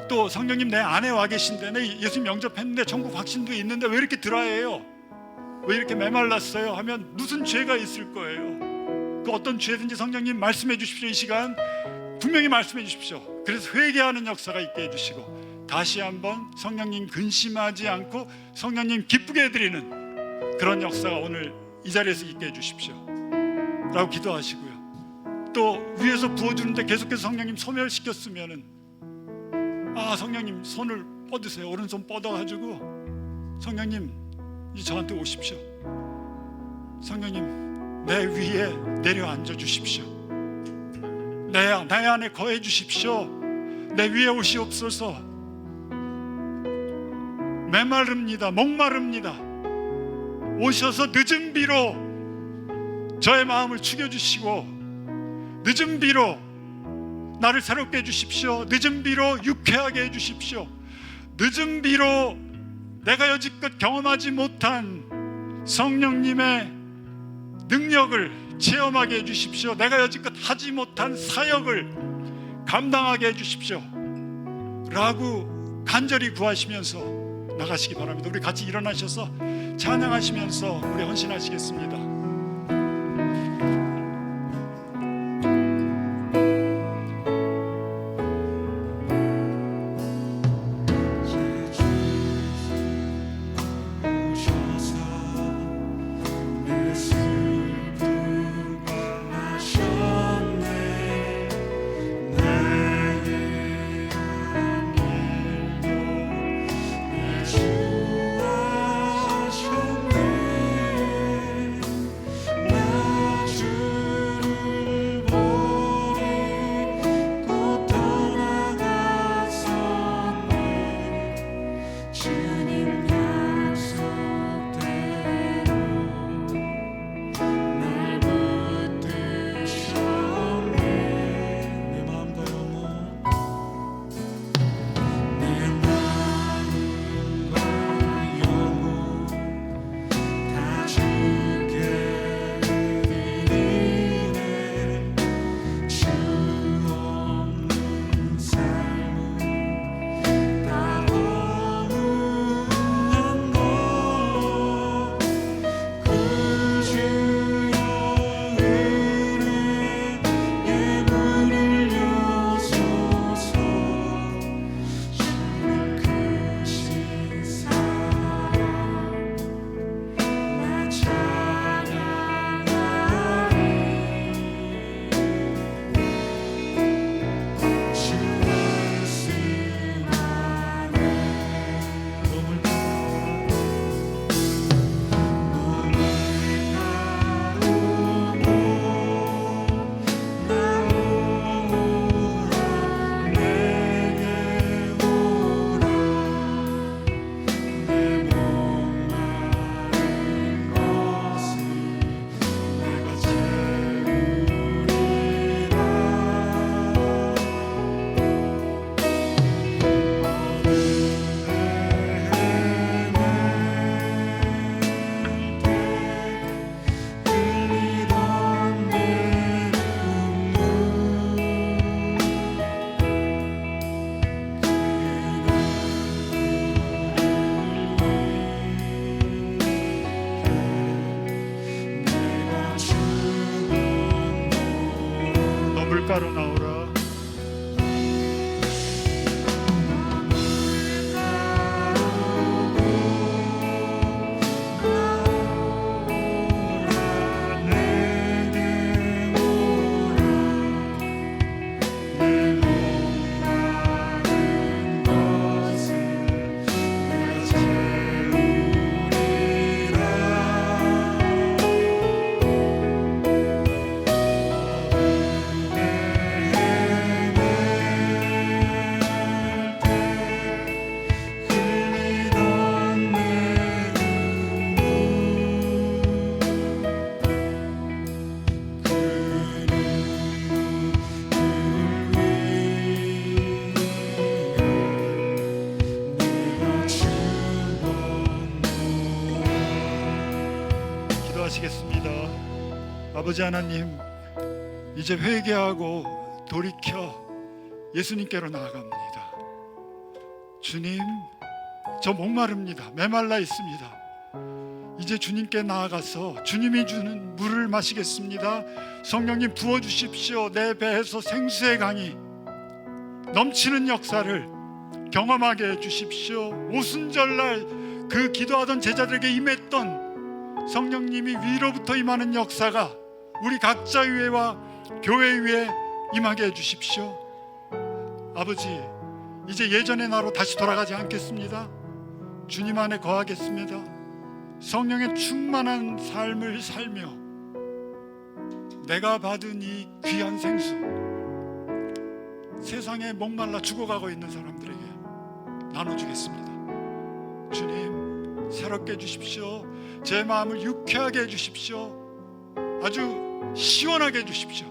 또 성령님 내 안에 와 계신데, 내 예수님 영접했는데 천국 확신도 있는데 왜 이렇게 드라이해요? 왜 이렇게 메말랐어요? 하면 무슨 죄가 있을 거예요. 그 어떤 죄든지 성령님 말씀해 주십시오. 이 시간 분명히 말씀해 주십시오. 그래서 회개하는 역사가 있게 해주시고, 다시 한번 성령님 근심하지 않고 성령님 기쁘게 해드리는 그런 역사가 오늘 이 자리에서 있게 해주십시오 라고 기도하시고요. 또 위에서 부어주는데 계속해서 성령님 소멸시켰으면은, 성령님 손을 뻗으세요. 오른손 뻗어가지고 성령님 이제 저한테 오십시오. 성령님 내 위에 내려앉아 주십시오. 내 안에 거해 주십시오. 내 위에 오시옵소서. 메마릅니다. 목마릅니다. 오셔서 늦은 비로 저의 마음을 죽여주시고, 늦은 비로 나를 새롭게 해주십시오. 늦은 비로 유쾌하게 해주십시오. 늦은 비로 내가 여지껏 경험하지 못한 성령님의 능력을 체험하게 해주십시오. 내가 여지껏 하지 못한 사역을 감당하게 해주십시오 라고 간절히 구하시면서 나가시기 바랍니다. 우리 같이 일어나셔서 찬양하시면서 우리 헌신하시겠습니다. 기도하시겠습니다. 아버지 하나님, 이제 회개하고 돌이켜 예수님께로 나아갑니다. 주님, 저 목마릅니다. 메말라 있습니다. 이제 주님께 나아가서 주님이 주는 물을 마시겠습니다. 성령님 부어주십시오. 내 배에서 생수의 강이 넘치는 역사를 경험하게 해주십시오. 오순절날 그 기도하던 제자들에게 임했던 성령님이 위로부터 임하는 역사가 우리 각자 위에와 교회 위에 임하게 해주십시오. 아버지, 이제 예전의 나로 다시 돌아가지 않겠습니다. 주님 안에 거하겠습니다. 성령의 충만한 삶을 살며 내가 받은 이 귀한 생수, 세상에 목말라 죽어가고 있는 사람들에게 나눠주겠습니다. 주님, 새롭게 해주십시오. 제 마음을 유쾌하게 해주십시오. 아주 시원하게 해주십시오.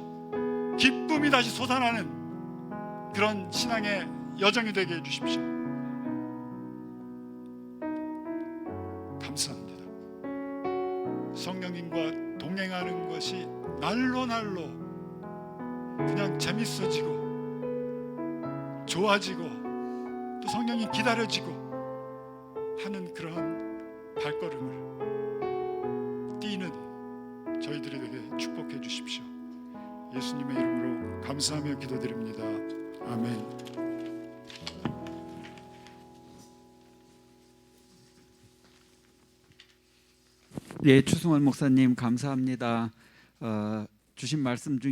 기쁨이 다시 솟아나는 그런 신앙의 여정이 되게 해주십시오. 감사합니다. 성령님과 동행하는 것이 날로 그냥 재밌어지고 좋아지고 또 성령이 기다려지고 하는 그런 발걸음을 뛰는 저희들이 되게 축복해 주십시오. 예수님의 이름으로 감사하며 기도드립니다. 아멘. 예, 추승원 목사님 감사합니다. 주신 말씀 중에